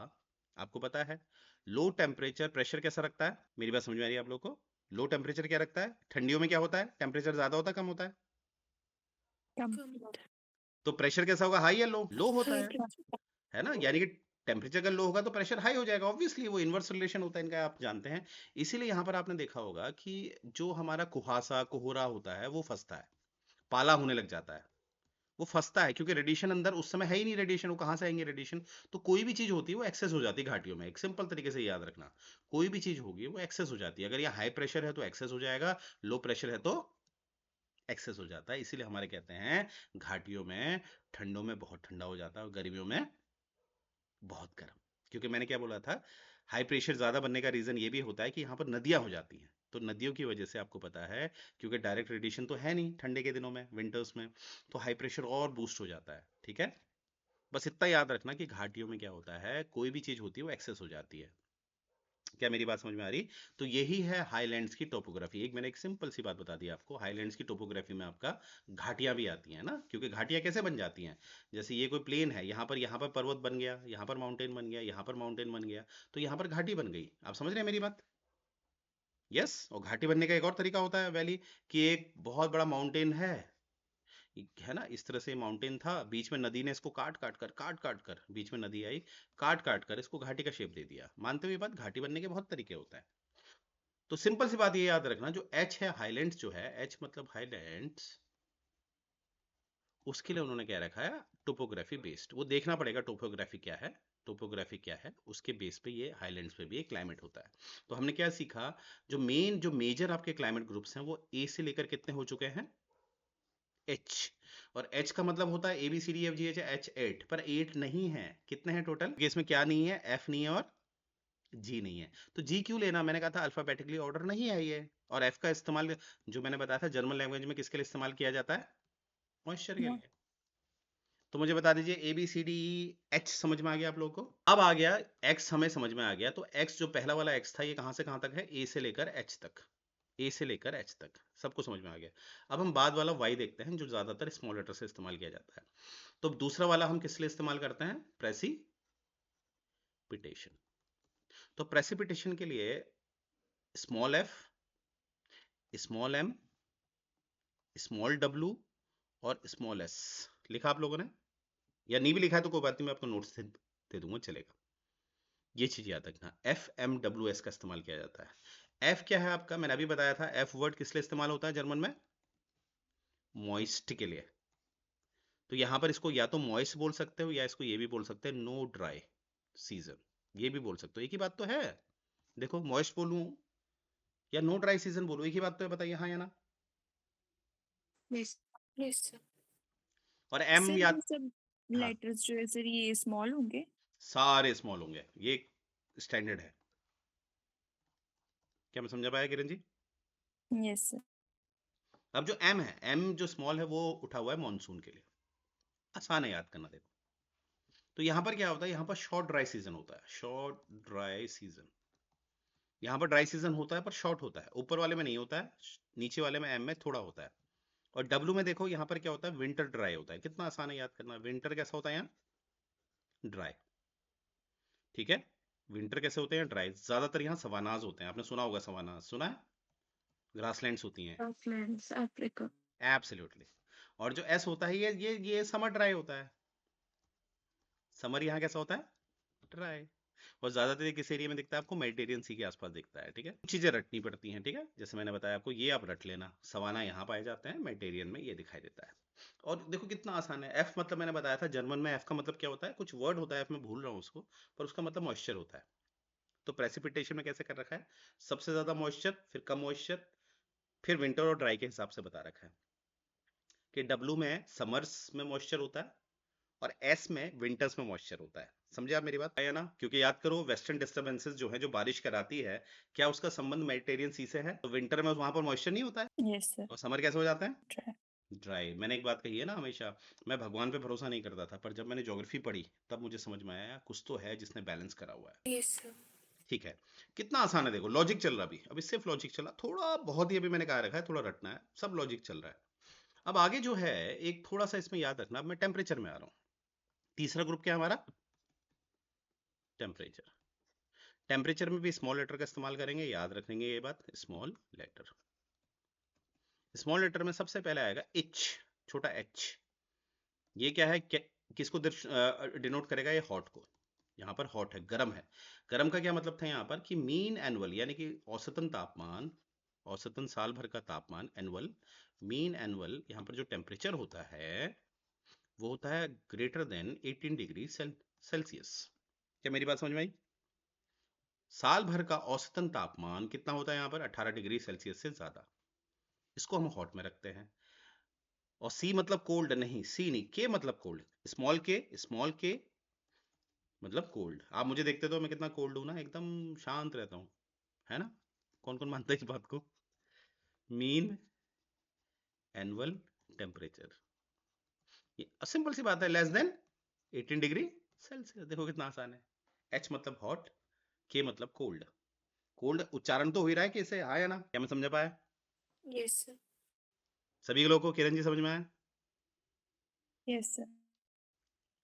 आपको पता है लो टेम्परेचर प्रेशर कैसा रखता है, मेरी बात समझ में आ रही है आप लोग को? लो टेम्परेचर क्या रखता है, ठंडियों में क्या होता है, टेम्परेचर ज्यादा होता है कम होता है? कम। तो प्रेशर कैसा होगा, हाई या लो? लो होता कम। है ना। यानी कि टेम्परेचर अगर लो होगा तो प्रेशर हाई हो जाएगा, ऑब्वियसली वो इनवर्स रिलेशन होता है इनका, आप जानते हैं। इसीलिए यहाँ पर आपने देखा होगा कि जो हमारा कुहासा कोहरा होता है वो फंसता है, पाला होने लग जाता है, वो फंसता है क्योंकि रेडिएशन अंदर उस समय है ही नहीं। रेडिएशन वो कहाँ से आएंगे रेडिएशन? तो कोई भी चीज होती है वो एक्सेस हो जाती है घाटियों में। एक सिंपल तरीके से याद रखना, कोई भी चीज होगी वो एक्सेस हो जाती है। अगर यहाँ हाई प्रेशर है तो एक्सेस हो जाएगा, लो प्रेशर है तो एक्सेस हो जाता है। इसीलिए हमारे कहते हैं घाटियों में ठंडों में बहुत ठंडा हो जाता है और गर्मियों में बहुत गर्म। क्योंकि मैंने क्या बोला था, हाई प्रेशर ज्यादा बनने का रीजन ये भी होता है कि यहाँ पर नदियां हो जाती हैं। तो नदियों की वजह से आपको पता है, क्योंकि डायरेक्ट रेडिएशन तो है नहीं ठंडे के दिनों में, विंटर्स में, तो हाई प्रेशर और बूस्ट हो जाता है। ठीक है। बस इतना याद रखना कि घाटियों में क्या होता है, कोई भी चीज होती है वो एक्सेस हो जाती है। क्या मेरी बात समझ में आ रही? तो यही है हाईलैंड्स की टोपोग्राफी। एक मैंने एक सिंपल सी बात बता दी आपको, हाईलैंड्स की टोपोग्राफी में आपका घाटियां भी आती हैं ना। क्योंकि घाटियां कैसे बन जाती हैं, जैसे ये कोई प्लेन है, यहाँ पर पर्वत बन गया, यहाँ पर माउंटेन बन गया, यहाँ पर माउंटेन बन गया, तो यहाँ पर घाटी बन गई। आप समझ रहे हैं मेरी बात? यस। और घाटी बनने का एक और तरीका होता है वैली, कि एक बहुत बड़ा माउंटेन है ना, इस तरह से माउंटेन था, बीच में नदी ने इसको काट काट कर बीच में नदी आई, काट काट कर इसको घाटी का शेप दे दिया। मानते हो ये बात? घाटी बनने के बहुत तरीके होते हैं। तो सिंपल सी बात ये याद रखना, जो एच है हाईलैंड्स, जो है एच मतलब हाईलैंड्स, उसके लिए उन्होंने क्या रखा है, टोपोग्राफी बेस्ड। वो देखना पड़ेगा टोपोग्राफी क्या है, टोपोग्राफी क्या है, उसके बेस पे ये हाईलैंड्स पे भी एक क्लाइमेट होता है। तो हमने क्या सीखा, जो मेजर आपके क्लाइमेट ग्रुप्स हैं वो ए से लेकर कितने हो चुके हैं, H, और H का मतलब होता है ABCDFGH H8, पर 8 नहीं है। कितने हैं टोटल? केस में क्या नहीं है? F नहीं है और G नहीं है। तो G क्यों लेना? मैंने कहा था अल्फाबेटिकली ऑर्डर नहीं है ये। और F का इस्तेमाल जो मैंने बताया था जर्मन लैंग्वेज में किसके लिए इस्तेमाल किया जाता है? मॉइस्चर के लिए। तो मुझे बता दीजिए ABCDEH समझ में आ गया आप लोगों को? अब आ गया X, हमें समझ में आ गया। तो X जो पहला वाला X था ये कहां से कहां तक है? A से लेकर H तक। A से लेकर H तक सबको समझ में आ गया। अब हम बाद वाला Y देखते हैं जो ज्यादातर स्मॉल लेटर से इस्तेमाल किया जाता है। तो दूसरा वाला हम किस लिए इस्तेमाल करते हैं? प्रेसिपिटेशन। तो प्रेसिपिटेशन के लिए small f, small m, small w और स्मॉल s लिखा आप लोगों ने, या नहीं भी लिखा है तो कोई बात नहीं, मैं आपको नोट्स दे दूंगा, चलेगा। ये चीज याद रखना, FMWS का इस्तेमाल किया जाता है। F क्या है आपका? मैंने अभी बताया था F वर्ड किस लिए इस्तेमाल होता है जर्मन में? मॉइस्ट के लिए। तो यहां पर इसको या तो मॉइस्ट बोल सकते हो या इसको ये भी बोल सकते हैं नो ड्राई सीजन, ये भी बोल सकते हो। एक ही बात तो है। देखो मॉइस्ट बोलूं या नो ड्राई सीजन बोलूं, एक ही बात तो है, बताइए हाँ या ना? Yes yes sir. और M सर या ये सब हाँ, लेटर्स जो है सर ये स्मॉल होंगे? सारे स्मॉल होंगे, ये स्टैंडर्ड है। क्या मैं समझा पाया किरण जी? Yes sir. अब जो M है, M जो स्मॉल है वो उठा हुआ है मॉनसून के लिए। आसान है याद करना। देखो तो यहां पर क्या होता है, यहां पर शॉर्ट ड्राई सीजन होता है, शॉर्ट ड्राई सीजन। यहां पर ड्राई सीजन होता है पर शॉर्ट होता है, ऊपर वाले में नहीं होता है, नीचे वाले में M में थोड़ा होता है। और W में देखो यहां पर क्या होता है, विंटर ड्राई होता है। कितना आसान है याद करना। विंटर कैसा होता है यहाँ? ड्राई। ठीक है, विंटर कैसे होते हैं? ड्राई। ज्यादातर यहाँ सवानाज होते हैं, आपने सुना होगा सवानाज, सुना है? ग्रासलैंड्स होती हैं। France Africa. एब्सोल्युटली। और जो S होता है ये समर ड्राई होता है। समर यहाँ कैसा होता है? ड्राई। और ज्यादातर ये किस एरिया में दिखता है आपको? मेडिटेरियन सी के आसपास दिखता है। ठीक है, कुछ चीजें रटनी पड़ती हैं। ठीक है, जैसे मैंने बताया आपको, ये आप रट लेना, सवाना यहाँ पाए जाते हैं, मेडिटेरियन में ये दिखाई देता है। और देखो कितना आसान है। एफ मतलब मैंने बताया था जर्मन में एफ का मतलब क्या होता है, कुछ वर्ड होता है एफ में, भूल रहा हूँ उसको, पर उसका मतलब मॉइस्चर होता है। तो प्रेसिपिटेशन में कैसे कर रखा है, सबसे ज्यादा मॉइस्चर, फिर कम मॉइस्चर, फिर विंटर और ड्राई के हिसाब से बता रखा है कि डब्लू में समर्स में मॉइस्चर होता है और एस में विंटर्स में मॉइस्चर होता है। समझे आप मेरी बात है ना? क्योंकि याद करो वेस्टर्न डिस्टर्बेंसेस जो है, जो बारिश कराती है, क्या उसका संबंध मेडिटेरियन सी से है? तो विंटर में वहां पर मॉइस्चर नहीं होता है, यस सर। और समर कैसे हो जाता है? ड्राई। ड्राई। मैंने एक बात कही है ना हमेशा, मैं भगवान पे भरोसा नहीं करता था, पर जब मैंने ज्योग्राफी पढ़ी तब मुझे समझ में आया कुछ तो है जिसने बैलेंस करा हुआ है। Yes sir. ठीक है, कितना आसान है। देखो लॉजिक चल रहा, अभी अभी सिर्फ लॉजिक चला, थोड़ा बहुत ही अभी मैंने कहा रखा है, थोड़ा रटना है, सब लॉजिक चल रहा है। अब आगे जो है एक थोड़ा सा इसमें याद रखना। अब मैं टेम्परेचर में आ रहा हूँ। तीसरा ग्रुप क्या है हमारा? टेम्परेचर। टेम्परेचर में भी स्मॉल लेटर का इस्तेमाल करेंगे, याद रखेंगे ये बात, स्मॉल लेटर। स्मॉल लेटर में सबसे पहले आएगा एच, छोटा एच। ये क्या है, किसको डिनोट करेगा? ये हॉट को। यहाँ पर हॉट है, गर्म है। गर्म का क्या मतलब था यहाँ पर कि मीन एनुअल, यानी कि औसतन तापमान, औसतन साल भर का तापमान, एनुअल, मीन एनुअल, यहाँ पर जो टेम्परेचर होता है वो होता है ग्रेटर देन 18 डिग्री सेल्सियस। क्या मेरी बात समझ में आई? साल भर का औसतन तापमान कितना होता है यहाँ पर? 18 डिग्री सेल्सियस से ज्यादा। इसको हम हॉट में रखते हैं। और सी मतलब कोल्ड नहीं, सी नहीं, के मतलब कोल्ड, स्मॉल के मतलब कोल्ड। आप मुझे देखते तो मैं कितना कोल्ड हूं ना, एकदम शांत रहता हूँ, है ना? कौन कौन मानता है इस बात को? मीन एनुअल टेम्परेचर, ये सिंपल सी बात है, लेस देन 18 डिग्री सेल्सियस। देखो कितना आसान है। एच मतलब हॉट, के मतलब कोल्ड। कोल्ड उच्चारण तो हो ही रहा है कैसे, हाँ या ना? क्या मैं समझा पाया? Yes sir. सभी लोगों को किरण जी समझ में आया? Yes sir.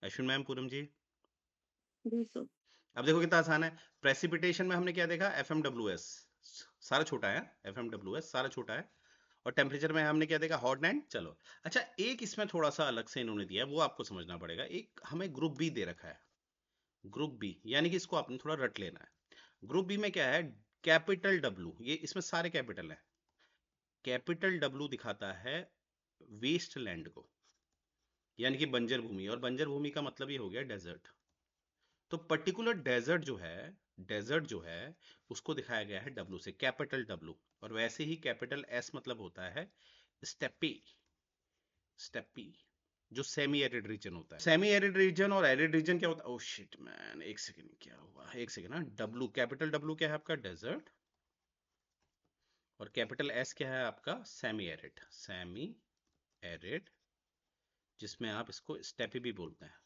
Ashwin ma'am, Poonam ji? जी सर। अब देखो कितना आसान है। प्रेसिपिटेशन में हमने क्या देखा? FMWS, सारा छोटा है। FMWS सारा छोटा है। और टेम्परेचर में हमने क्या देखा? Hot and. चलो अच्छा, एक इसमें थोड़ा सा अलग से इन्होंने दिया है, वो आपको समझना पड़ेगा। एक हमें ग्रुप बी दे रखा है, ग्रुप बी, यानी कि इसको आपने थोड़ा रट लेना है। ग्रुप बी में क्या है? कैपिटल डब्ल्यू, ये इसमें सारे कैपिटल है। कैपिटल डब्ल्यू दिखाता है वेस्ट लैंड को, यानी कि बंजर भूमि। और बंजर भूमि का मतलब ये हो गया डेजर्ट। तो पर्टिकुलर डेजर्ट जो है उसको दिखाया गया है डब्ल्यू से, कैपिटल डब्ल्यू। और वैसे ही कैपिटल एस मतलब होता है स्टेपी, स्टेपी, जो सेमी एरिड रीजन होता है। सेमी एरिड रीजन और एरिड रीजन क्या होता है? ओह शिट मैन, एक सेकंड, क्या हुआ, एक सेकंड ना। डब्लू, कैपिटल डब्लू क्या है आपका? डेजर्ट। और कैपिटल एस क्या है आपका? Semi arid. सेमी एरिड, जिसमें आप इसको स्टेपी भी बोलते हैं,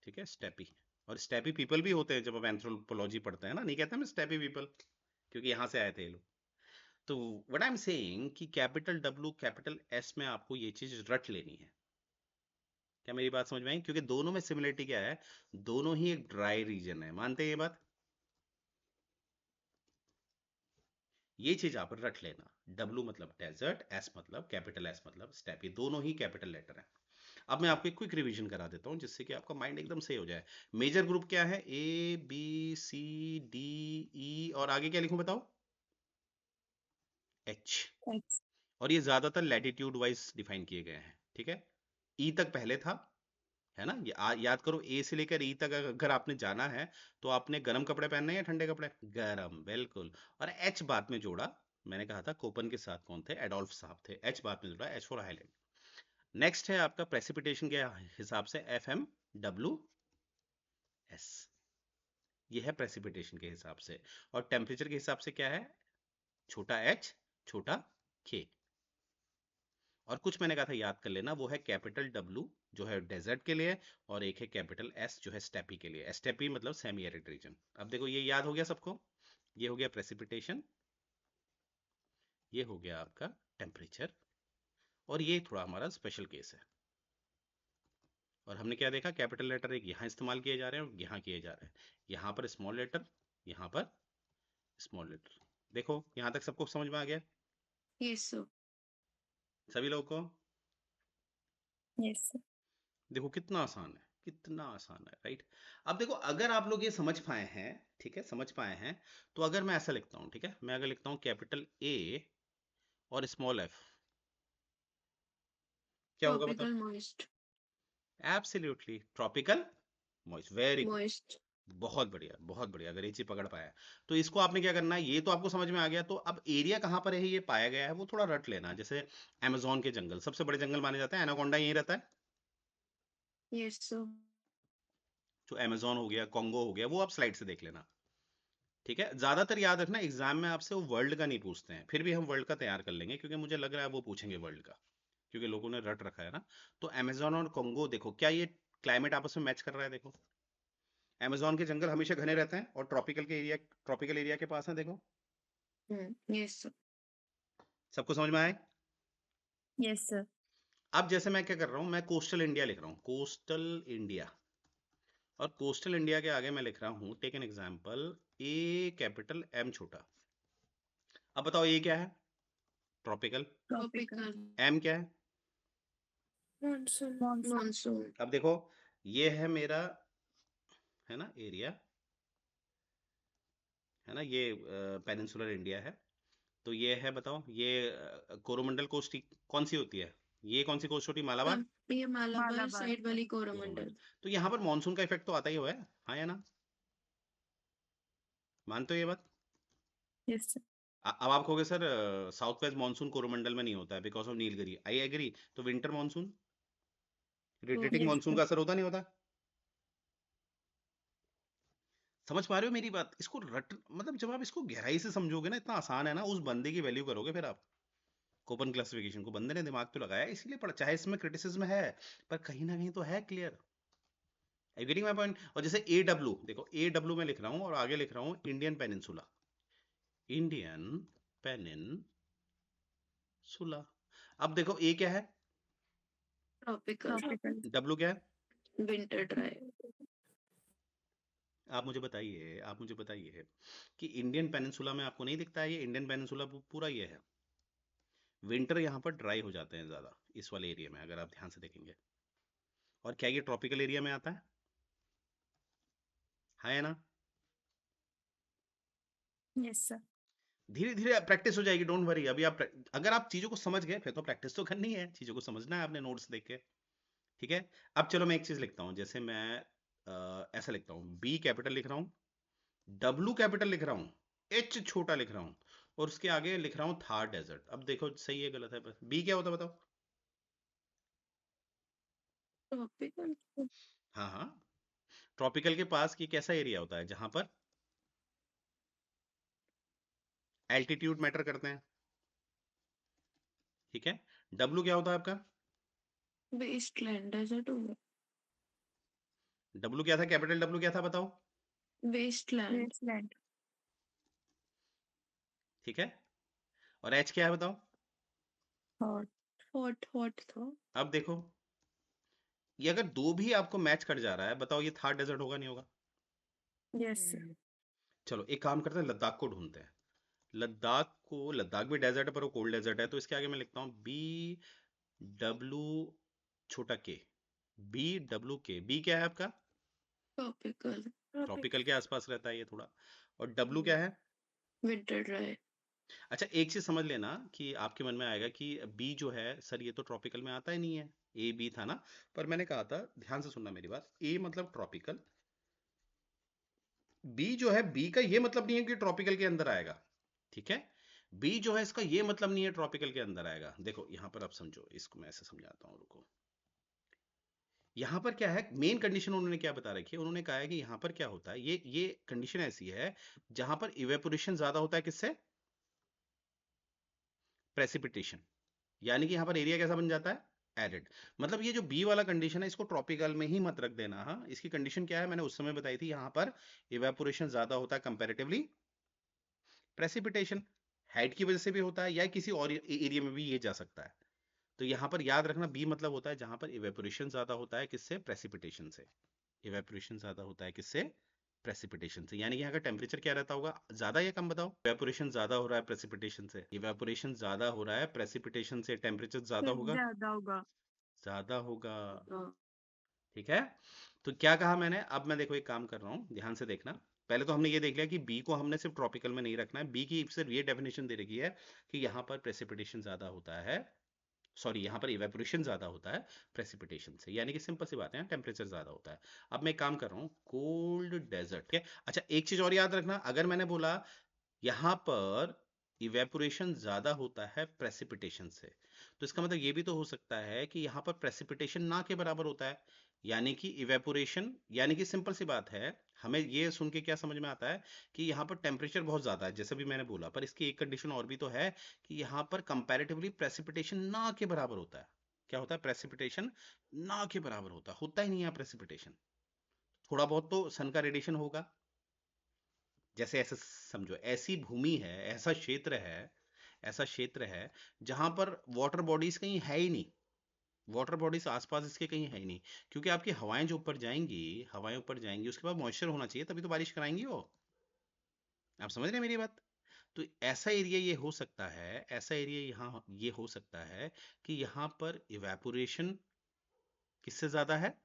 ठीक है, स्टेपी। और स्टेपी पीपल भी होते हैं जब आप एंथ्रोपोलॉजी पढ़ते हैं ना, नहीं कहते हम स्टेपी पीपल, क्योंकि यहाँ से आए थे ये लोग। तो व्हाट आई एम सेइंग कि कैपिटल डब्लू कैपिटल एस में आपको ये चीज रट लेनी है। क्या मेरी बात समझ में आई? क्योंकि दोनों में सिमिलरिटी क्या है, दोनों ही एक ड्राई रीजन है, मानते हैं ये बात? ये चीज आप रट लेना, डब्लू मतलब डेजर्ट, एस मतलब, कैपिटल एस मतलब स्टेपी, दोनों ही कैपिटल लेटर है। अब मैं आपको एक क्विक रिवीजन करा देता हूं जिससे कि आपका माइंड एकदम सही हो जाए। मेजर ग्रुप क्या है? ए बी सी डी ई, और आगे क्या लिखूं बताओ? एच। X. और ये ज्यादातर लैटिट्यूड वाइज डिफाइन किए गए हैं, ठीक है। ई तक पहले था, है ना, याद करो, ए से लेकर ई तक अगर आपने जाना है तो आपने गर्म कपड़े पहनने हैं या ठंडे कपड़े? गर्म, बिल्कुल। और एच बाद में जोड़ा, मैंने कहा था कोपन के साथ कौन थे? एडोल्फ साहब थे। एच बाद में जोड़ा, एच फॉर हाईलैंड। नेक्स्ट है आपका प्रेसिपिटेशन के हिसाब से एफ एम डब्ल्यू एस, ये है प्रेसिपिटेशन के हिसाब से। और टेम्परेचर के हिसाब से क्या है? छोटा एच, छोटा के। और कुछ मैंने कहा था याद कर लेना, वो है कैपिटल डब्ल्यू जो है डेजर्ट के लिए, और एक है कैपिटल एस जो है स्टेपी के लिए। स्टेपी मतलब सेमी एरिड रीजन। अब देखो ये याद हो गया सबको? ये हो गया प्रेसिपिटेशन, ये हो गया आपका टेम्परेचर, और ये थोड़ा हमारा स्पेशल केस है। और हमने क्या देखा? कैपिटल लेटर एक यहाँ इस्तेमाल किए जा रहे हैं और यहाँ किए जा रहे हैं, यहाँ पर स्मॉल लेटर, यहाँ पर स्मॉल लेटर। देखो यहाँ तक सबको समझ में आ गया यस सर। सभी लोगों को? Yes, sir. देखो कितना आसान है, कितना आसान है, राइट। अब देखो अगर आप लोग ये समझ पाए हैं, ठीक है, समझ पाए हैं, तो अगर मैं ऐसा लिखता हूँ, ठीक है, मैं अगर लिखता हूँ कैपिटल ए और स्मॉल एफ, क्या होगा बताओ? Tropical moist. Absolutely tropical moist, very good, moist. बहुत बढ़िया, बहुत बढ़िया। अगर ये चीज पकड़ पाया तो इसको आपने क्या करना है, ये तो आपको समझ में आ गया। तो अब एरिया कहाँ पर है ये पाया गया है वो थोड़ा रट लेना। जैसे अमेजोन के जंगल सबसे बड़े जंगल माने जाते हैं, एनाकोंडा यहीं रहता है। Yes sir. जो अमेजोन हो गया, कॉन्गो हो गया, वो आप स्लाइड से देख लेना, ठीक है। ज्यादातर याद रखना एग्जाम में आपसे वो वर्ल्ड का नहीं पूछते हैं, फिर भी हम वर्ल्ड का तैयार कर लेंगे क्योंकि मुझे लग रहा है वो पूछेंगे वर्ल्ड का, क्योंकि लोगों ने रट रखा है ना। तो अमेजोन और कॉन्गो देखो, क्या ये क्लाइमेट आपस में मैच कर रहा है? देखो अमेजोन के जंगल हमेशा घने रहते हैं और ट्रॉपिकल एरिया के पास है, देखो। Yes sir. सबको समझ में आए? Yes, sir. अब जैसे मैं क्या कर रहा हूँ, मैं कोस्टल इंडिया लिख रहा हूँ, कोस्टल इंडिया। और कोस्टल इंडिया के आगे मैं लिख रहा हूँ, take an example, A capital M छोटा। अब बताओ ये क्या है? ट्रॉपिकल। ट्रॉपिकल। एम क्या है? Monsoon. मॉनसून। अब देखो ये है मेरा, है ना, एरिया, है ना, ये पेनिनसुलर इंडिया है। तो ये है, बताओ ये कोरोमंडल कोस्ट कौन सी होती है? ये कौन सी कोस्ट होती है? मालाबार, ये मालाबार Malabar. साइड वाली कोरोमंडल। कोरोमंडल। तो यहाँ पर मानसून का इफेक्ट तो आता ही हुआ है, हाँ या ना? मानते हो ये बात? Yes, sir. अब आप कहोगे sir south west monsoon Coromandel में नहीं होता है because of Nilgiri, I agree. तो winter monsoon, rotating Yes, monsoon sir. का असर होता नहीं होता? समझ पा रहे हो मेरी बात? इसको रट, मतलब जब आप इसको गहराई से समझोगे ना, इतना आसान है ना, उस बंदे की वैल्यू करोगे फिर आप। कोपन क्लासिफिकेशन को बंदे ने दिमाग तो लगाया, इसीलिए पढ़ा, चाहे इसमें क्रिटिसिज्म है पर कहीं ना कहीं तो है clear. I getting my point? और जैसे ए डब्ल्यू, देखो ए डब्ल्यू में लिख रहा हूँ और आगे लिख रहा हूँ इंडियन पेनिनसुला, इंडियन पेनिनसुला। अब देखो ए क्या है? ट्रॉपिकल। Tropical. डब्ल्यू क्या है? Winter dry. आप मुझे बताइए, आप मुझे बताइए कि इंडियन पेनिनसुला में आपको नहीं दिखता है? ये इंडियन पेनिनसुला पूरा ये है। विंटर यहाँ पर ड्राई हो जाते हैं ज्यादा इस वाले एरिया में, अगर आप ध्यान से देखेंगे। और क्या ये ट्रॉपिकल एरिया में आता है? है ना? Yes, sir. धीरे धीरे प्रैक्टिस हो जाएगी, डोंट वरी। अभी आप अगर आप चीजों को समझ गए फिर तो प्रैक्टिस तो करनी है, चीजों को समझना है आपने नोट्स देख के, ठीक है। अब चलो मैं एक चीज लिखता हूँ, जैसे मैं ऐसा लिखता हूँ, बी कैपिटल लिख रहा हूँ, डब्ल्यू कैपिटल लिख रहा हूँ, एच छोटा लिख रहा हूँ, और उसके आगे लिख रहा हूँ थार डेजर्ट। अब देखो सही है गलत है? बी क्या होता है बताओ? ट्रॉपिकल। हाँ हाँ, ट्रॉपिकल के पास की कैसा एरिया होता है जहां पर एल्टीट्यूड मैटर करते हैं, ठीक है। डब्लू क्या होता है आपका? वेस्टलैंड डेजर्ट हो गया। डब्लू क्या था, कैपिटल डब्लू क्या था बताओ? वेस्टलैंड। वेस्टलैंड। ठीक है, और एच क्या है बताओ? हॉट। हॉट हॉट था। अब देखो, ये अगर दो भी आपको मैच कर जा रहा है, बताओ ये थार डेजर्ट होगा नहीं होगा? Yes sir. चलो एक काम करते हैं, लद्दाख को ढूंढते हैं। लद्दाख भी डेजर्ट है पर वो कोल्ड डेजर्ट है, तो इसके आगे मैं लिखता हूँ बी डब्लू छोटा के, बी डब्लू के। बी क्या है आपका? ट्रॉपिकल। ट्रॉपिकल के आसपास रहता है ये थोड़ा। और डब्लू क्या है? Winter dry. अच्छा एक चीज समझ लेना कि आपके मन में आएगा कि बी जो है सर ये तो ट्रॉपिकल में आता ही नहीं है, ए बी था ना। पर मैंने कहा था, ध्यान से सुनना मेरी बात, ए मतलब ट्रॉपिकल, बी जो है बी का ये मतलब नहीं है कि ट्रॉपिकल के अंदर आएगा, ठीक है। बी जो है इसका ये मतलब नहीं है ट्रॉपिकल के अंदर आएगा। देखो यहां पर आप समझो, इसको मैं ऐसे समझाता हूँ, रुको। यहाँ पर क्या है, मेन कंडीशन उन्होंने क्या बता रखी है, उन्होंने कहा है कि यहाँ पर क्या होता है, ये कंडीशन ऐसी है जहां पर इवेपोरेशन ज्यादा होता है, किससे? प्रेसिपिटेशन। यानी कि यहाँ पर एरिया कैसा बन जाता है, एरिड। मतलब ये जो बी वाला कंडीशन है इसको ट्रॉपिकल में ही मत रख देना। हाँ, इसकी कंडीशन क्या है मैंने उस समय बताई थी, यहाँ पर इवेपोरेशन ज्यादा होता है कंपैरेटिवली प्रेसिपिटेशन। हाइट की वजह से भी होता है या किसी और एरिया में भी ये जा सकता है। तो यहाँ पर याद रखना बी मतलब होता है जहां पर इवेपोरेशन ज्यादा होता है, किससे? प्रेसिपिटेशन से। इवेपोरेशन ज्यादा होता है किससे? प्रेसिपिटेशन से। यानी कि यहाँ का टेम्परेचर क्या रहता होगा, ज्यादा या कम बताओ? इवेपोरेशन ज्यादा हो रहा है प्रेसिपिटेशन से, इवेपोरेशन ज्यादा हो रहा है प्रेसिपिटेशन से, टेम्परेचर ज्यादा सर होगा? ज्यादा होगा। ज्यादा होगा, हाँ। ठीक है। तो क्या कहा मैंने, अब मैं देखो एक काम कर रहा हूँ, ध्यान से देखना। पहले तो हमने ये देख लिया कि बी को हमने सिर्फ ट्रॉपिकल में नहीं रखना है, बी की सिर्फ ये डेफिनेशन दे रखी है कि यहाँ पर प्रेसिपिटेशन ज्यादा होता है, सॉरी यहाँ पर इवेपोरेशन ज्यादा होता है प्रेसिपिटेशन से। यानी कि सिंपल सी बात है, टेम्परेचर ज्यादा होता है। अब मैं एक काम कर रहा हूँ, कोल्ड डेजर्ट, ठीक है। अच्छा एक चीज और याद रखना, अगर मैंने बोला यहाँ पर इवेपोरेशन ज्यादा होता है प्रेसिपिटेशन से, तो इसका मतलब ये भी तो हो सकता है कि यहाँ पर प्रेसिपिटेशन ना के बराबर होता है। यानी कि इवेपोरेशन, यानी कि सिंपल सी बात है, हमें ये सुन के क्या समझ में आता है कि यहाँ पर टेम्परेचर बहुत ज्यादा है, जैसे भी मैंने बोला, पर इसकी एक कंडीशन और भी तो है कि यहाँ पर कंपैरेटिवली प्रेसिपिटेशन ना के बराबर होता है। क्या होता है? प्रेसिपिटेशन ना के बराबर होता ही नहीं है प्रेसिपिटेशन। थोड़ा बहुत तो सन का रेडिएशन होगा, जैसे ऐसे समझो, ऐसी भूमि है, ऐसा क्षेत्र है, ऐसा क्षेत्र है जहां पर वाटर बॉडीज कहीं है ही नहीं, वाटर बॉडीज आसपास इसके कहीं है ही नहीं। क्योंकि आपकी हवाएं जो ऊपर जाएंगी, हवाएं ऊपर जाएंगी, उसके बाद मॉइस्चर होना चाहिए तभी तो बारिश कराएंगी वो। आप समझ रहे हैं मेरी बात? तो ऐसा एरिया ये हो सकता है, ऐसा एरिया यहाँ ये हो सकता है कि यहाँ पर इवेपोरेशन किससे ज्यादा है?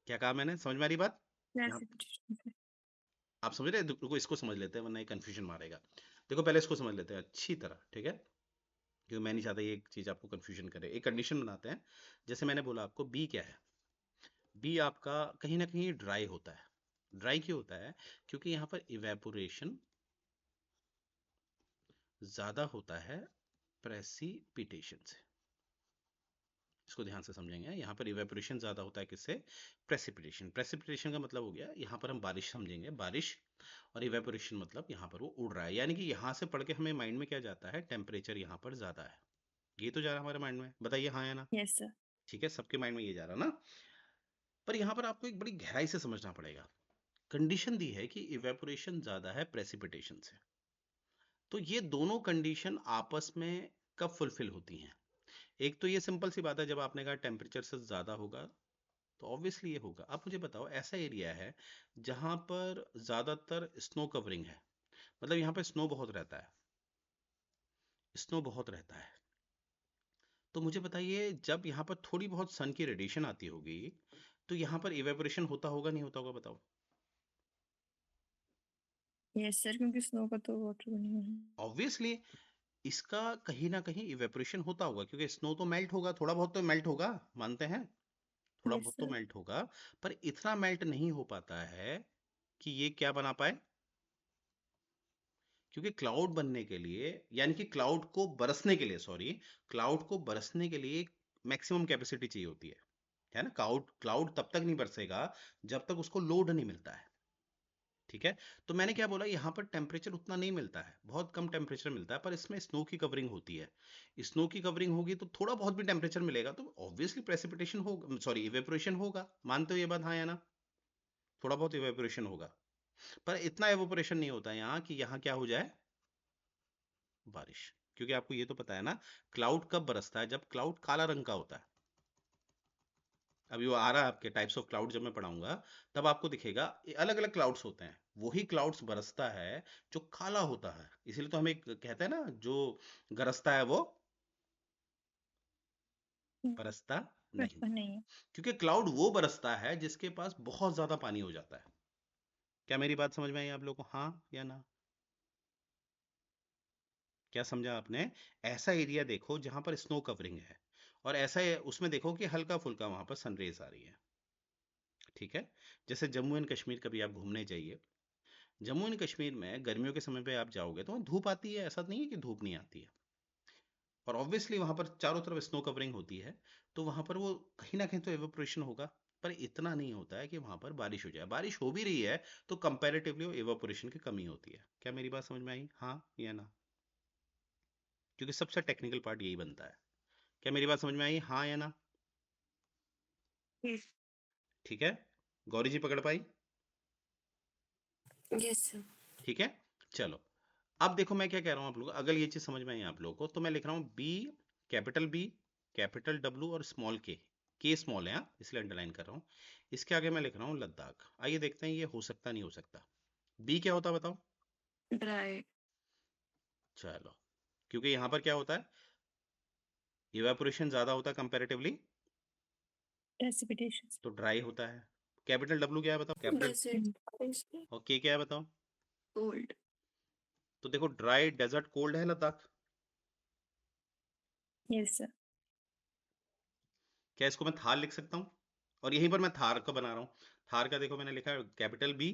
क्या कहा मैंने, समझ में आ रही बात? यहाँ प्रेसिपिटेशन से। आप समझ रहे हैं? रुको इसको समझ लेते हैं वरना ये कंफ्यूजन मारेगा। देखो पहले इसको समझ लेते हैं अच्छी तरह, ठीक है, क्योंकि मैं नहीं चाहता ये एक चीज आपको कंफ्यूजन करे। एक कंडीशन बनाते हैं, जैसे मैंने बोला आपको बी क्या है, बी आपका कहीं ना कहीं ड्राई होता है। ड्राई क्यों होता है? क्योंकि यहाँ पर इवेपोरेशन ज्यादा होता है प्रेसिपिटेशन से। इसको ध्यान से समझेंगे, यहाँ पर इवेपोरेशन ज्यादा होता है किससे? प्रेसिपिटेशन। प्रेसिपिटेशन का मतलब हो गया यहाँ पर हम बारिश समझेंगे, बारिश। और इवेपोरेशन मतलब यहाँ पर वो उड़ रहा है। यानी कि यहाँ से पढ़ के हमें माइंड में क्या जाता है, टेम्परेचर यहाँ पर ज्यादा है। ये तो जा रहा है हमारे माइंड में, बताइए हाँ या ना? Yes sir. ठीक है, सबके माइंड में ये जा रहा ना। पर यहाँ पर आपको एक बड़ी गहराई से समझना पड़ेगा। कंडीशन दी है कि इवेपोरेशन ज्यादा है प्रेसिपिटेशन से, तो ये दोनों कंडीशन आपस में कब फुलफिल होती हैं? एक तो ये सिंपल सी बात है, जब आपने कहा टेम्परेचर से ज्यादा होगा, तो ऑब्वियसली ये होगा। आप मुझे बताओ, ऐसा एरिया है जहां पर ज्यादातर स्नो कवरिंग है, मतलब यहाँ पे स्नो बहुत रहता है, स्नो बहुत रहता है, तो मुझे बताइए जब यहाँ पर थोड़ी बहुत सन की रेडिएशन आती होगी, तो यहाँ पर इवेपोरेशन होता होगा नहीं होता होगा बताओ? यस सर, क्योंकि स्नो का तो वाटर बनी हुई है। ऑब्वियसली इसका कहीं ना कहीं इवेपोरेशन होता होगा, क्योंकि स्नो तो मेल्ट होगा, थोड़ा बहुत तो मेल्ट होगा, मानते हैं, थोड़ा यस बहुत तो सर। मेल्ट होगा। पर इतना मेल्ट नहीं हो पाता है कि ये क्या बना पाए, क्योंकि क्लाउड बनने के लिए, यानी कि क्लाउड को बरसने के लिए, सॉरी, क्लाउड को बरसने के लिए मैक्सिमम कैपेसिटी चाहिए होती है ना। क्लाउड क्लाउड तब तक नहीं बरसेगा जब तक उसको लोड नहीं मिलता है, ठीक है। तो मैंने क्या बोला, यहाँ पर टेम्परेचर उतना नहीं मिलता है, बहुत कम टेम्परेचर मिलता है, पर इसमें स्नो की कवरिंग होती है। स्नो की कवरिंग होगी तो थोड़ा बहुत भी टेम्परेचर मिलेगा तो ऑब्वियसली प्रेसिपिटेशन होगा, सॉरी इवेपोरेशन होगा। मानते हो ये बात, हाँ या ना? थोड़ा बहुत इवेपोरेशन होगा, पर इतना इवेपोरेशन नहीं होता यहाँ कि यहाँ क्या हो जाए, बारिश। क्योंकि आपको ये तो पता है ना, क्लाउड कब बरसता है, जब क्लाउड काला रंग का होता है। अभी वो आ रहा है आपके टाइप्स ऑफ क्लाउड, जब मैं पढ़ाऊंगा तब आपको दिखेगा अलग अलग क्लाउड्स होते हैं। वही क्लाउड्स बरसता है जो काला होता है, इसीलिए तो हम एक कहते हैं ना, जो गरजता है वो बरसता नहीं। बचपन नहीं है। क्योंकि क्लाउड वो बरसता है जिसके पास बहुत ज्यादा पानी हो जाता है। क्या मेरी बात समझ में आई आप लोगों को, हाँ या ना? क्या समझा आपने? ऐसा एरिया देखो जहां पर स्नो कवरिंग है, और ऐसा उसमें देखो कि हल्का फुल्का वहां पर सनरेज आ रही है, ठीक है। जैसे जम्मू एंड कश्मीर कभी आप घूमने जाइए, जम्मू एंड कश्मीर में गर्मियों के समय पे आप जाओगे तो वहाँ धूप आती है, ऐसा नहीं है कि धूप नहीं आती है। और ऑब्वियसली वहां पर चारों तरफ स्नो कवरिंग होती है, तो वहां पर वो कहीं ना कहीं तो एवेपोरेशन होगा, पर इतना नहीं होता है कि वहां पर बारिश हो जाए। बारिश हो भी रही है तो कंपैरेटिवली वो एवेपोरेशन की कमी होती है। क्या मेरी बात समझ में आई, हाँ या ना? क्योंकि सबसे टेक्निकल पार्ट यही बनता है। क्या मेरी बात समझ में आई, हाँ या ना? Yes. ठीक है, गौरी जी पकड़ पाई? Yes, sir. ठीक है, चलो। अब देखो मैं क्या कह रहा हूँ आप लोगों को, अगर ये चीज समझ में आई आप लोगों को, तो मैं लिख रहा हूँ बी, कैपिटल डब्ल्यू और स्मॉल के स्मॉल है, हाँ, इसलिए अंडरलाइन कर रहा हूँ। इसके आगे मैं लिख रहा हूँ लद्दाख। आइए देखते हैं ये हो सकता नहीं हो सकता। बी क्या होता है बताओ? Dry. चलो, क्योंकि यहाँ पर क्या होता है, इवेपोरेशन ज्यादा होता है कंपैरेटिवली, प्रेसिपिटेशन। तो ड्राई होता है। कैपिटल डब्ल्यू क्या है बताओ, कैपिटल, Desert. और के क्या है बताओ? Cold. तो देखो, ड्राई डेजर्ट कोल्ड है लद्दाख। Yes sir. क्या इसको मैं थार लिख सकता हूँ? और यहीं पर मैं थार का बना रहा हूँ। थार का देखो मैंने लिखा है कैपिटल बी,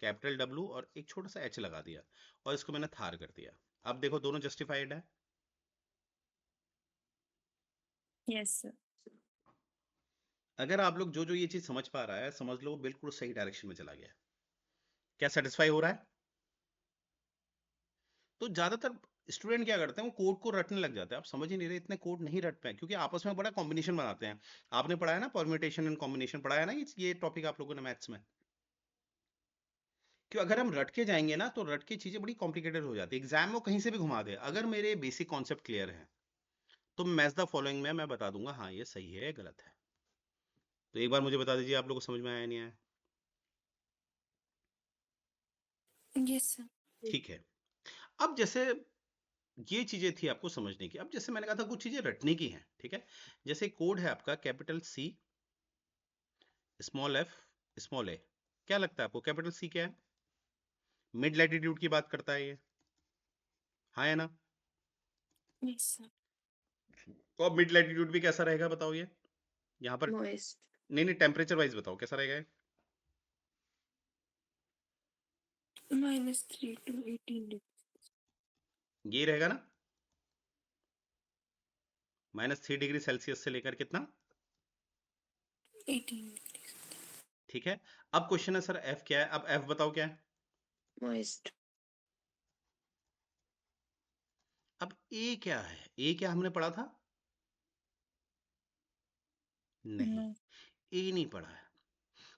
कैपिटल डब्ल्यू और एक छोटा सा एच लगा दिया, और इसको मैंने थार कर दिया। अब देखो दोनों जस्टिफाइड है। Yes sir. अगर आप लोग जो जो ये चीज समझ पा रहा है, समझ लो वो बिल्कुल सही डायरेक्शन में चला गया। क्या सेटिस्फाई हो रहा है? तो ज्यादातर स्टूडेंट क्या करते हैं, वो कोड को रटने लग जाते हैं। आप समझ ही नहीं रहे, इतने कोड नहीं रट पाए, क्योंकि आपस में बड़ा कॉम्बिनेशन बनाते हैं। आपने पढ़ा है ना, परम्यूटेशन एंड कॉम्बिनेशन पढ़ा है ना, ये टॉपिक आप लोगों ने मैथ्स में। क्यों, अगर हम रट के जाएंगे ना तो रट के चीजें बड़ी कॉम्प्लिकेटेड हो जाती है, एग्जाम में वो कहीं से भी घुमा दे। अगर मेरे बेसिक कॉन्सेप्ट क्लियर है तो मैच द फॉलोइंग में मैं बता दूंगा, हाँ ये सही है, गलत है। तो एक बार मुझे बता दीजिए आप लोगों को समझ में आया नहीं आया? Yes, sir. ठीक है। अब जैसे ये चीजें थी आपको समझने की, अब जैसे मैंने कहा था कुछ चीजें रटने की हैं, ठीक है। जैसे कोड है आपका capital C, small F, small A. क्या लगता है आपको कैपिटल सी क्या है? मिड लैटिट्यूड की बात करता है ये, हाँ या ना? Yes, sir. तो अब मिड लैटिट्यूड भी कैसा रहेगा बताओ ये, यहाँ पर? Moist. नहीं नहीं, टेम्परेचर वाइज बताओ कैसा रहेगा ये? -3 to 18 degrees. ये रहेगा ना, -3 डिग्री सेल्सियस से लेकर कितना? 18 degrees. ठीक है। अब क्वेश्चन है सर एफ क्या है, अब एफ बताओ क्या है? Moist. अब ए क्या है, ए क्या हमने पढ़ा था? नहीं, नो। ए नहीं पढ़ा है।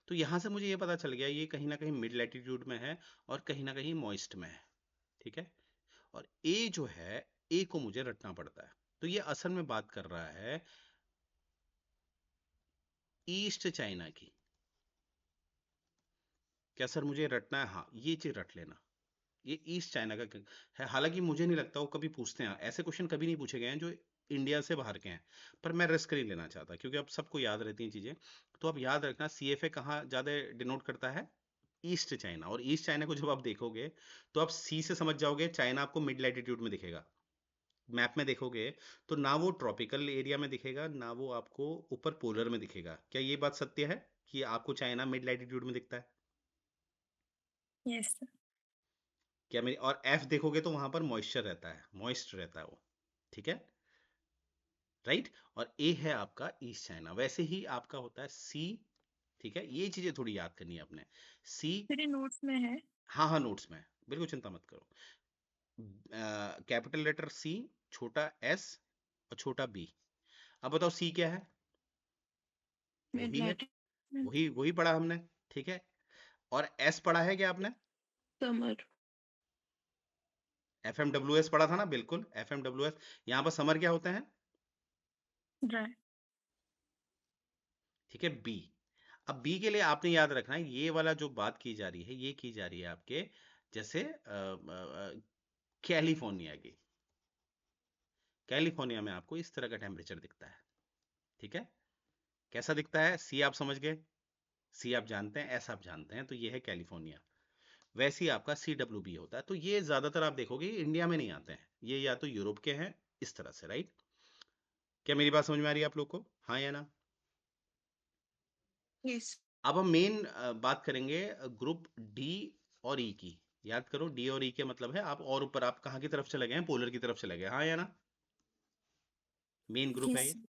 तो यहां से मुझे ये पता चल गया ये कहीं ना कहीं मिड लैटिट्यूड में है और कहीं ना कहीं मॉइस्ट में है, ठीक है। और ए जो है, ए को मुझे रटना पड़ता है। तो ये असल में बात कर रहा है ईस्ट चाइना की। क्या सर मुझे रटना है? हाँ, ये चीज रट लेना, ये ईस्ट चाइना का है। हालांकि मुझे नहीं लगता वो कभी पूछते हैं, ऐसे क्वेश्चन कभी नहीं पूछे गए हैं जो इंडिया से बाहर के हैं। पर मैं रिस्क नहीं लेना चाहता, क्योंकि अब सबको याद रहती हैं चीजें। तो अब याद रखना, सीएफए कहाँ ज्यादा डिनोट करता है? East China. और ईस्ट चाइना को जब आप देखोगे तो आप सी से समझ जाओगे, चाइना आपको मिड लैटिट्यूड में दिखेगा। मैप में देखोगे तो ना वो ट्रॉपिकल एरिया में दिखेगा, ना वो आपको ऊपर पोलर में दिखेगा। क्या ये बात सत्य है कि आपको चाइना मिड लैटिट्यूड में दिखता है? Yes sir. क्या मेरी, और एफ देखोगे तो वहां पर मॉइस्चर रहता है, मॉइस्ट रहता है वो, ठीक है। राइट। और ए है आपका ईस्ट चाइना। वैसे ही आपका होता है सी, ठीक है, ये चीजें थोड़ी याद करनी है आपने। सी, मेरे नोट्स में है। हाँ हाँ नोट्स में है, बिल्कुल चिंता मत करो। कैपिटल लेटर सी, छोटा एस और छोटा बी। अब बताओ सी क्या है? मिड वही है, लैटिन। वही वही पढ़ा हमने, ठीक है। और एस पढ़ा है क्या आपने? Summer. F M W S पढ़ा था ना, बिल्कुल एफ एम डब्ल्यू एस। यहाँ पर समर क्या होते हैं? ड्राई। ठीक है, बी। अब बी के लिए आपने याद रखना है, ये वाला जो बात की जा रही है ये की जा रही है आपके जैसे कैलिफोर्निया की। कैलिफोर्निया में आपको इस तरह का टेम्परेचर दिखता है, ठीक है। कैसा दिखता है? सी आप समझ गए, सी आप जानते हैं, एस आप जानते हैं, तो ये है कैलिफोर्निया। वैसे ही आपका सी डब्ल्यू बी होता है। तो ये ज्यादातर आप देखोगे ये इंडिया में नहीं आते हैं, ये या तो यूरोप के हैं, इस तरह से, राइट। क्या मेरी बात समझ में आ रही है आप लोग को, हाँ या ना? यस। अब हम मेन बात करेंगे ग्रुप डी और ई की। याद करो, डी और ई के मतलब है आप और ऊपर आप कहाँ की तरफ चले गए हैं? पोलर की तरफ चले गए, हाँ या ना? मेन ग्रुप है यस ये,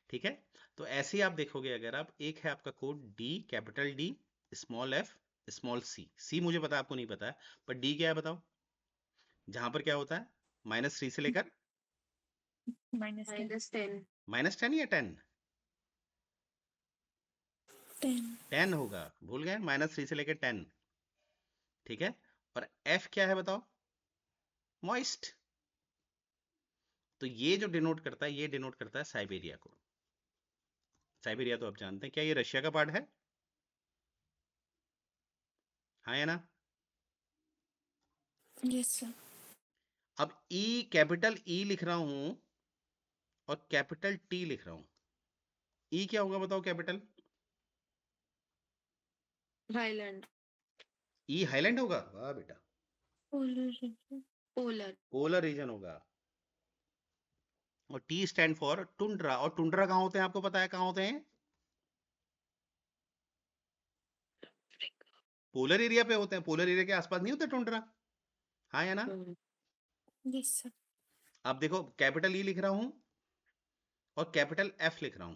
ठीक है। तो ऐसे ही आप देखोगे, अगर आप, एक है आपका code D, capital D, small F, small C. C मुझे पता है, आपको नहीं पता है, पर डी क्या है बताओ? जहां पर क्या होता है? -3 से लेकर -10। -10। -10 या 10? 10। 10 होगा, भूल गए, -3 से लेकर 10, ठीक है। और एफ क्या है बताओ? मॉइस्ट। तो ये जो डिनोट करता है, ये डिनोट करता है साइबेरिया को। साइबेरिया तो आप जानते हैं, क्या ये रशिया का पार्ट है, हाँ या ना? Yes sir. अब ई, कैपिटल ई लिख रहा हूं और कैपिटल टी लिख रहा हूं। ई क्या होगा बताओ? Capital highland. ई हाईलैंड होगा, वाह बेटा। पोलर। पोलर। पोलर रीजन होगा। और टी स्टैंड फॉर टुंड्रा। और टुंड्रा कहाँ होते हैं आपको पता है? कहाँ होते हैं? पोलर एरिया पे होते हैं, पोलर एरिया के आसपास नहीं होते टुंड्रा, हाँ या ना? Yes sir. अब देखो, कैपिटल ई लिख रहा हूं और कैपिटल एफ लिख रहा हूं।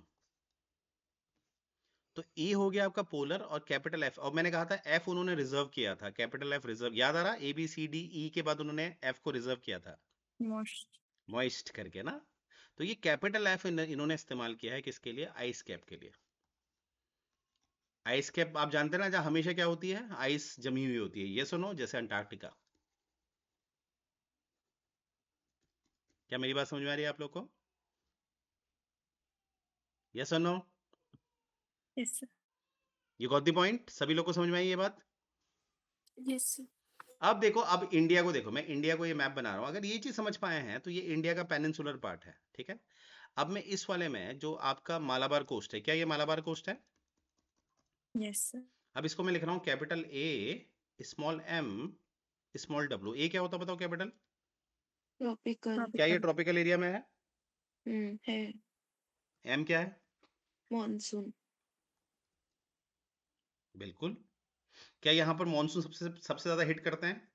तो ए हो गया आपका पोलर और कैपिटल एफ। और मैंने कहा था एफ उन्होंने रिजर्व किया था, कैपिटल एफ रिजर्व, याद आ रहा? ए बी सी डी ई के बाद उन्होंने एफ को रिजर्व किया था, मोस्ट। मॉइस्ट करके ना। तो ये कैपिटल एफ इन्होंने इस्तेमाल किया है किसके लिए? आइस कैप के लिए। आइस कैप आप जानते हैं ना, जहाँ हमेशा क्या होती है? आइस जमी हुई होती है, ये सुनो, जैसे अंटार्कटिका। क्या मेरी बात समझ में आ रही है आप लोग को? यस और no? Yes sir. You got the point? सभी लोग को समझ में आई ये बात? Yes sir. अब देखो, अब इंडिया को देखो, मैं इंडिया को ये मैप बना रहा हूं, अगर ये चीज समझ पाए हैं तो ये इंडिया का पेनिनसुलर पार्ट है, ठीक है। अब मैं इस वाले में जो आपका मालाबार कोस्ट है, क्या ये मालाबार कोस्ट है? Yes sir. अब इसको मैं लिख रहा हूँ capital A, small M, small W. A क्या होता है बताओ? कैपिटल। ट्रॉपिकल। क्या ये ट्रॉपिकल। ट्रॉपिकल एरिया में है? है। एम क्या है? मॉनसून। बिल्कुल। क्या यहाँ पर मॉनसून सबसे सबसे ज्यादा हिट करते हैं?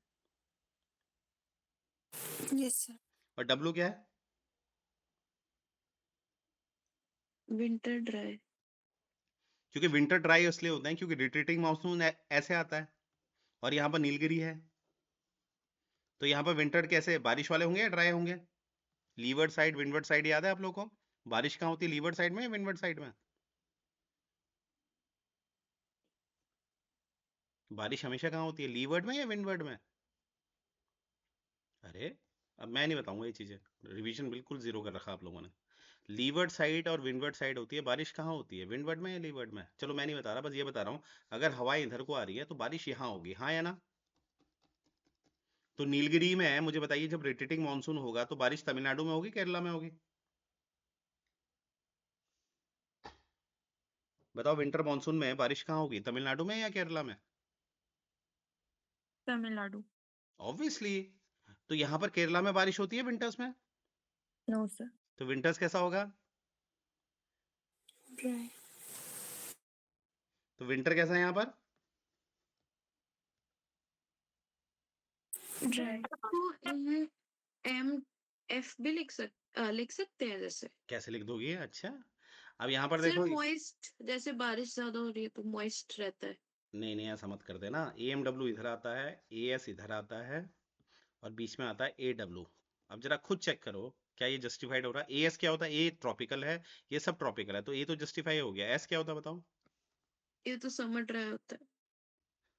Yes sir. और डब्ल्यू क्या है? Winter dry. क्योंकि विंटर ड्राई इसलिए होते हैं क्योंकि रिट्रीटिंग मानसून ऐसे आता है, और यहाँ पर नीलगिरी है। तो यहाँ पर विंटर कैसे, बारिश वाले होंगे या ड्राई होंगे? लीवर्ड साइड, विंडवर्ड साइड याद है आप लोगों को? बारिश कहाँ होती है, लीवर्ड साइड में या विंडवर्ड साइड में? बारिश हमेशा कहाँ होती है, लीवर्ड में या विंडवर्ड में? अरे, अब मैं नहीं बताऊंगा ये चीजें, रिवीजन बिल्कुल जीरो कर रखा आप लोगों ने। लीवर्ड साइड और विंडवर्ड साइड होती है, बारिश कहाँ होती है, विंडवर्ड में या लीवर्ड में? चलो मैं नहीं बता रहा, बस ये बता रहा हूँ, अगर हवाएं इधर को आ रही है तो बारिश यहाँ होगी, हाँ या ना? तो नीलगिरी में मुझे बताइए, जब रोटेटिंग मानसून होगा तो बारिश तमिलनाडु में होगी, केरला में होगी? बताओ, विंटर मानसून में बारिश कहाँ होगी, तमिलनाडु में या केरला में? तमिलनाडु। ऑब्वियसली। तो यहाँ पर केरला में बारिश होती है विंटर्स में? No sir. तो विंटर्स कैसा होगा? ड्राई। तो विंटर कैसा है यहाँ पर? ड्राई। तो एम एफ भी लिख सकते, लिख सकते हैं जैसे कैसे लिख दोगे? अच्छा, अब यहाँ पर सिर्फ देखो मॉइस्ट, जैसे बारिश ज्यादा हो रही है तो मॉइस्ट रहता है। नहीं नहीं ऐसा मत कर देना। AMW इधर आता है, AS इधर आता है और बीच में आता है AW। अब जरा खुद चेक करो क्या ये जस्टिफाइड हो रहा है। AS क्या होता है? ए ट्रॉपिकल है, ये सब ट्रॉपिकल है, तो ये तो जस्टिफाई हो गया। S क्या होता है बताओ? ये तो समर ड्राई होता है।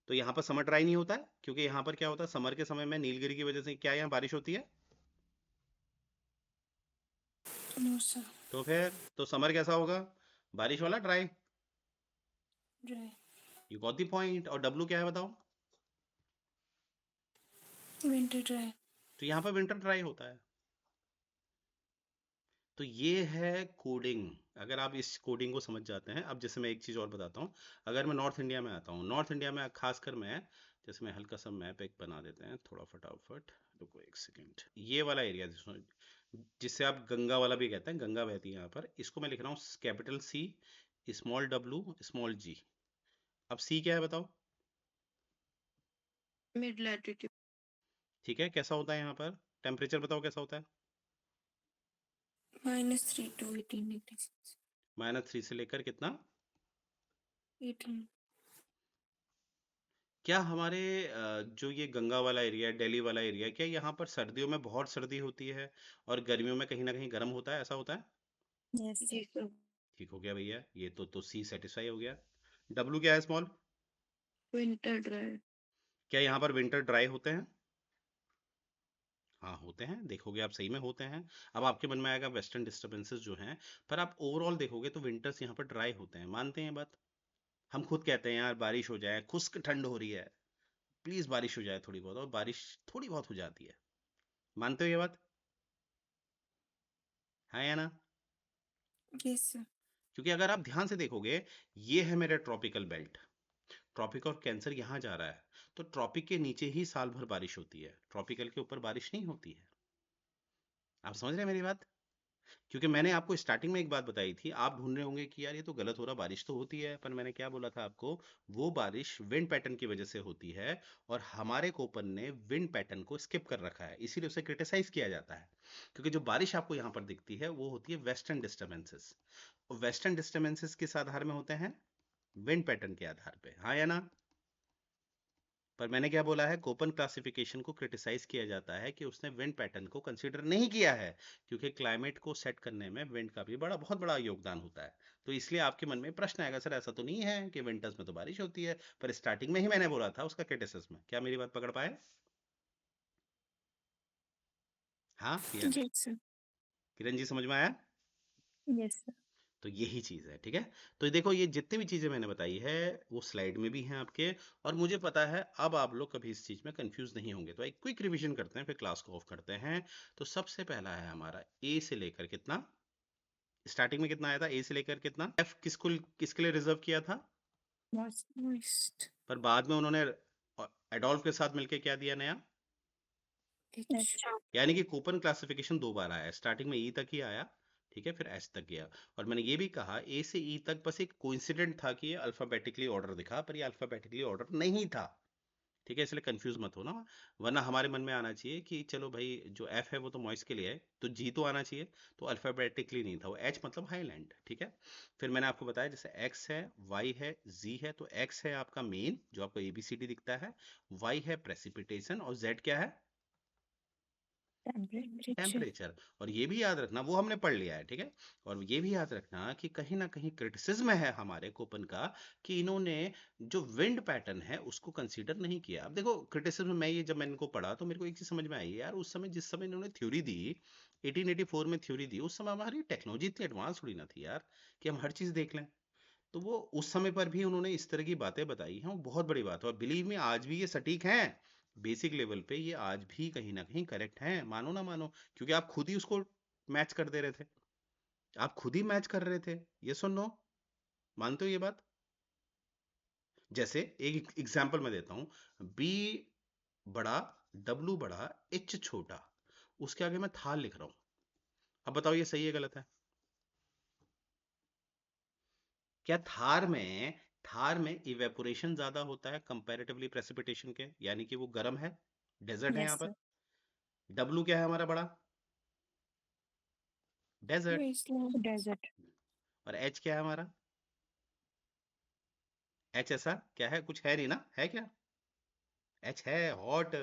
तो यहाँ पर समर ड्राई नहीं होता है, क्योंकि यहाँ पर क्या होता है, समर के समय में नीलगिरी की वजह से क्या यहाँ बारिश होती है? No sir. तो फिर तो समर कैसा होगा? बारिश वाला, dry. Dry. You got the point. और W क्या है बताओ? Winter dry. तो यहाँ पर विंटर ड्राई होता है। तो ये है कोडिंग। अगर आप इस कोडिंग को समझ जाते हैं, अब जैसे मैं एक चीज़ और बताता हूँ। अगर मैं नॉर्थ इंडिया में आता हूँ, नॉर्थ इंडिया में खासकर मैं, जैसे मैं हल्का सा मैप एक बना देते हैं थोड़ा फटाफट, रुको एक सेकंड। ये वाला एरिया जिससे आप गंगा वाला भी कहते हैं, गंगा बहती है यहाँ पर, इसको मैं लिख रहा हूँ capital C, small W, small G। अब C क्या है बताओ? Mid latitude. ठीक है, कैसा होता है यहाँ पर टेम्परेचर बताओ कैसा होता है? -3 to 18 degrees। -3 से लेकर कितना? 18। क्या हमारे जो ये गंगा वाला एरिया, दिल्ली वाला एरिया, क्या यहाँ पर सर्दियों में बहुत सर्दी होती है और गर्मियों में कहीं ना कहीं गर्म होता है, ऐसा होता है? यस जी सर। सर। ठीक हो गया भैया, ये तो सी सेटिस्फाई हो गया। W क्या है स्मॉल? Winter dry. क्या यहाँ पर विंटर ड्राई होते हैं? हाँ होते हैं, देखोगे आप सही में होते हैं। अब आपके मन में आएगा वेस्टर्न डिस्टर्बेंसेस जो हैं, पर आप ओवरऑल देखोगे तो विंटर्स यहाँ पर ड्राई होते हैं। मानते हैं ये बात? हम खुद कहते हैं यार बारिश हो जाए, खुश्क ठंड हो रही है, प्लीज बारिश हो जाए थोड़ी बहुत, और बारिश थोड़ी बहुत हो जाती है। मानते हो ये बात? हाँ या ना? Yes sir. क्योंकि अगर आप ध्यान से देखोगे, ये है मेरा ट्रॉपिकल बेल्ट, ट्रॉपिक और कैंसर यहाँ जा रहा है, तो ट्रॉपिक के नीचे ही साल भर बारिश होती है, ट्रॉपिकल के ऊपर बारिश नहीं होती है। आप समझ रहे हैं मेरी बात? क्योंकि मैंने आपको स्टार्टिंग में एक बात बताई थी, आप ढूंढ रहे होंगे कि यार ये तो गलत हो रहा, बारिश तो होती है, पर मैंने क्या बोला था आपको? वो बारिश विंड पैटर्न की वजह से होती है, और हमारे कोपन ने विंड पैटर्न को स्किप कर रखा है, इसीलिए उसे क्रिटिसाइज किया जाता है। क्योंकि जो बारिश आपको यहाँ पर दिखती है वो होती है वेस्टर्न डिस्टर्बेंसेस, और वेस्टर्न डिस्टर्बेंसेस किस आधार में होते हैं? विंड पैटर्न के आधार पे, हाँ या ना? पर मैंने क्या बोला है, कोपन क्लासिफिकेशन को क्रिटिसाइज किया जाता है कि उसने विंड पैटर्न को कंसीडर नहीं किया है, क्योंकि क्लाइमेट को सेट करने में विंड का भी बहुत बड़ा योगदान होता है। तो इसलिए आपके मन में प्रश्न आएगा, सर ऐसा तो नहीं है कि विंटर्स में तो बारिश होती है? पर स्टार्टिंग में ही मैंने बोला था उसका क्रिटिसिज्म। क्या मेरी बात पकड़ पाए? हाँ या नहीं? Yes sir. किरण जी समझ में आया? Yes sir. तो यही चीज़ है, ठीक है। तो ये देखो, ये जितनी भी चीज़ें मैंने बताई है वो स्लाइड में भी हैं आपके, और मुझे पता है अब आप लोग कभी इस चीज़ में कंफ्यूज नहीं होंगे। तो एक क्विक रिवीजन करते हैं, फिर क्लास को ऑफ करते हैं। तो सबसे पहला है हमारा ए से लेकर कितना, स्टार्टिंग में कितना आया था? ए से लेकर कितना? एफ किसको, किसके लिए रिजर्व किया था? मॉइस्ट। पर बाद में उन्होंने एडोल्फ के साथ मिलकर क्या दिया नया? एच। यानी कि कूपन क्लासिफिकेशन दो बार आया, स्टार्टिंग में ई तक ही आया, ठीक है, फिर एच तक गया। और मैंने ये भी कहा ए से ई तक बस एक कोइंसिडेंट था कि ये अल्फाबेटिकली ऑर्डर दिखा, पर ये अल्फाबेटिकली ऑर्डर नहीं था, ठीक है, इसलिए कंफ्यूज मत होना। वरना हमारे मन में आना चाहिए कि चलो भाई जो एफ है वो तो मॉइस के लिए है, तो जी तो आना चाहिए, तो अल्फाबेटिकली नहीं था वो, एच मतलब हाईलैंड, ठीक है। फिर मैंने आपको बताया जैसे एक्स है, वाई है, जी है, तो एक्स है आपका मेन जो आपको एबीसीडी दिखता है, वाई है प्रेसिपिटेशन, और जेड क्या है? टेम्परेचर। टेम्परेचर। और ये भी याद रखना, वो हमने पढ़ लिया है, ठीक है। और ये भी याद रखना कि कहीं ना कहीं क्रिटिसिज्म है हमारे कोपन का कि इन्होंने जो विंड पैटर्न है उसको कंसीडर नहीं किया। अब देखो क्रिटिसिज्म, मैं ये जब मैंने इनको पढ़ा तो मेरे को एक चीज समझ में आई यार, उस समय जिस समय इन्होंने थ्योरी दी, 1884 में थ्योरी दी, उस समय हमारी टेक्नोलॉजी इतनी एडवांस थोड़ी ना थी यार कि हम हर चीज देख लें। तो वो उस समय पर भी उन्होंने इस तरह की बातें बताई हैं, वो बहुत बड़ी बात है, और बिलीव में आज भी ये सटीक हैं। बेसिक लेवल पे ये आज भी कहीं ना कहीं करेक्ट हैं, मानो ना मानो, क्योंकि आप खुद ही उसको मैच कर दे रहे थे, आप खुद ही मैच कर रहे थे। ये सुनो, मानते हो ये बात? जैसे एक एग्जांपल मैं देता हूं, बी बड़ा, डब्लू बड़ा, एच छोटा, उसके आगे मैं थार लिख रहा हूं। अब बताओ ये सही है गलत है? क्या थार में इवेपोरेशन ज्यादा होता है कंपैरेटिवली प्रेसिपिटेशन के, यानी कि वो गर्म है, डेजर्ट है यहाँ यस पर? सर। डब्लू क्या है हमारा बड़ा? डेजर्ट। Wasteland desert. और एच क्या है हमारा? एच ऐसा क्या है? कुछ है नहीं ना, है क्या? एच है हॉट।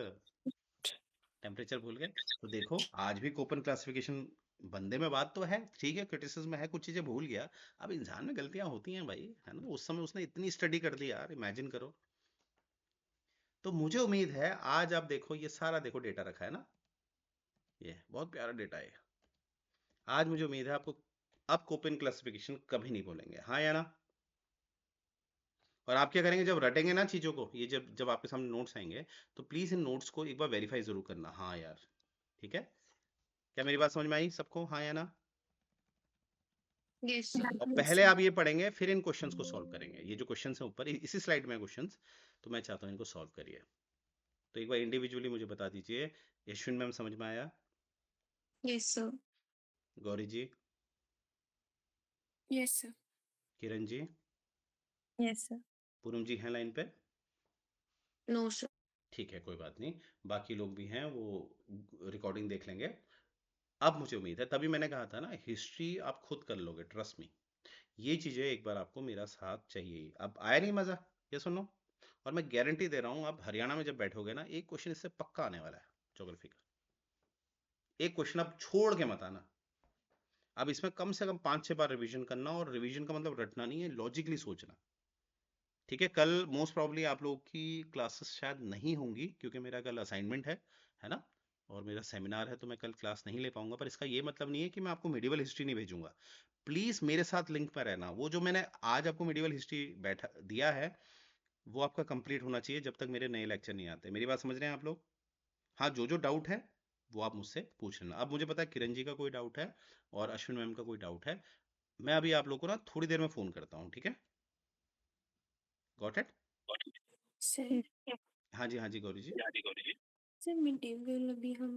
टेम्परेचर भूल गए? तो देखो आज भी कोपन क्लासिफिकेशन बंदे में बात तो है, ठीक है, क्रिटिसिज्म है, कुछ चीजें भूल गया। अब इंसान में गलतियां होती हैं भाई, है ना? उस समय उसने इतनी स्टडी कर दी यार, इमेजिन करो। तो मुझे उम्मीद है आज आप देखो, ये सारा देखो डेटा रखा है ना, ये बहुत प्यारा डेटा है। आज मुझे उम्मीद है आपको अब कोपेन क्लासिफिकेशन कभी नहीं बोलेंगे, हाँ या ना? और आप क्या करेंगे जब रटेंगे ना चीजों को, ये जब जब आपके सामने नोट्स आएंगे, तो प्लीज इन नोट्स को एक बार वेरीफाई जरूर करना, हाँ यार, ठीक है? क्या मेरी बात समझ में आई सबको, हाँ या ना? Yes sir. और पहले आप ये पढ़ेंगे, फिर इन क्वेश्चंस को सॉल्व करेंगे। ये जो क्वेश्चंस हैं ऊपर इसी स्लाइड में क्वेश्चंस, तो मैं चाहता हूँ इनको सॉल्व करिए। तो एक बार इंडिविजुअली मुझे बता दीजिए, यशविन मैम समझ में आया? Yes sir. Gauri ji? Yes sir. Kiran ji? Yes sir. Poonam ji हैं लाइन पे? No sir. ठीक है, कोई बात नहीं, बाकी लोग भी हैं, वो रिकॉर्डिंग देख लेंगे। अब मुझे उम्मीद है, तभी मैंने कहा था ना, हिस्ट्री आप खुद कर लोगे, ट्रस्ट मी। ये चीजें एक बार आपको मेरा साथ चाहिए ही। अब आया नहीं मजा, ये सुनो। और मैं गारंटी दे रहा हूँ, आप हरियाणा में जब बैठोगे ना, एक क्वेश्चन इससे पक्का आने वाला है, ज्योग्राफी का। एक क्वेश्चन आप छोड़ के मत आना। अब इसमें कम से कम 5-6 बार रिवीजन करना, और रिवीजन का मतलब रटना नहीं है, लॉजिकली सोचना। ठीक है? कल मोस्ट प्रॉब्ली आप लोगों की क्लासेस शायद नहीं होंगी, क्योंकि मेरा कल असाइनमेंट है ना? और मेरा सेमिनार है, तो मैं कल क्लास नहीं ले पाऊंगा। पर इसका ये मतलब नहीं है कि मैं आपको मेडिवल हिस्ट्री नहीं भेजूंगा। प्लीज मेरे साथ लिंक पर रहना। वो जो मैंने आज आपको मेडिवल हिस्ट्री बैठा दिया है, वो आपका कंप्लीट होना चाहिए जब तक मेरे नए लेक्चर नहीं आते। मेरी बात समझ रहे हैं आप लोग? हाँ, जो जो डाउट है वो आप मुझसे पूछ लेना। अब मुझे पता है किरण जी का कोई डाउट है, और अश्विन मैम का कोई डाउट है। मैं अभी आप लोग को ना थोड़ी देर में फोन करता हूँ, ठीक है? Got it? सर हाँ जी, हाँ जी, गौरी जी। सर मिड डे मील अभी हम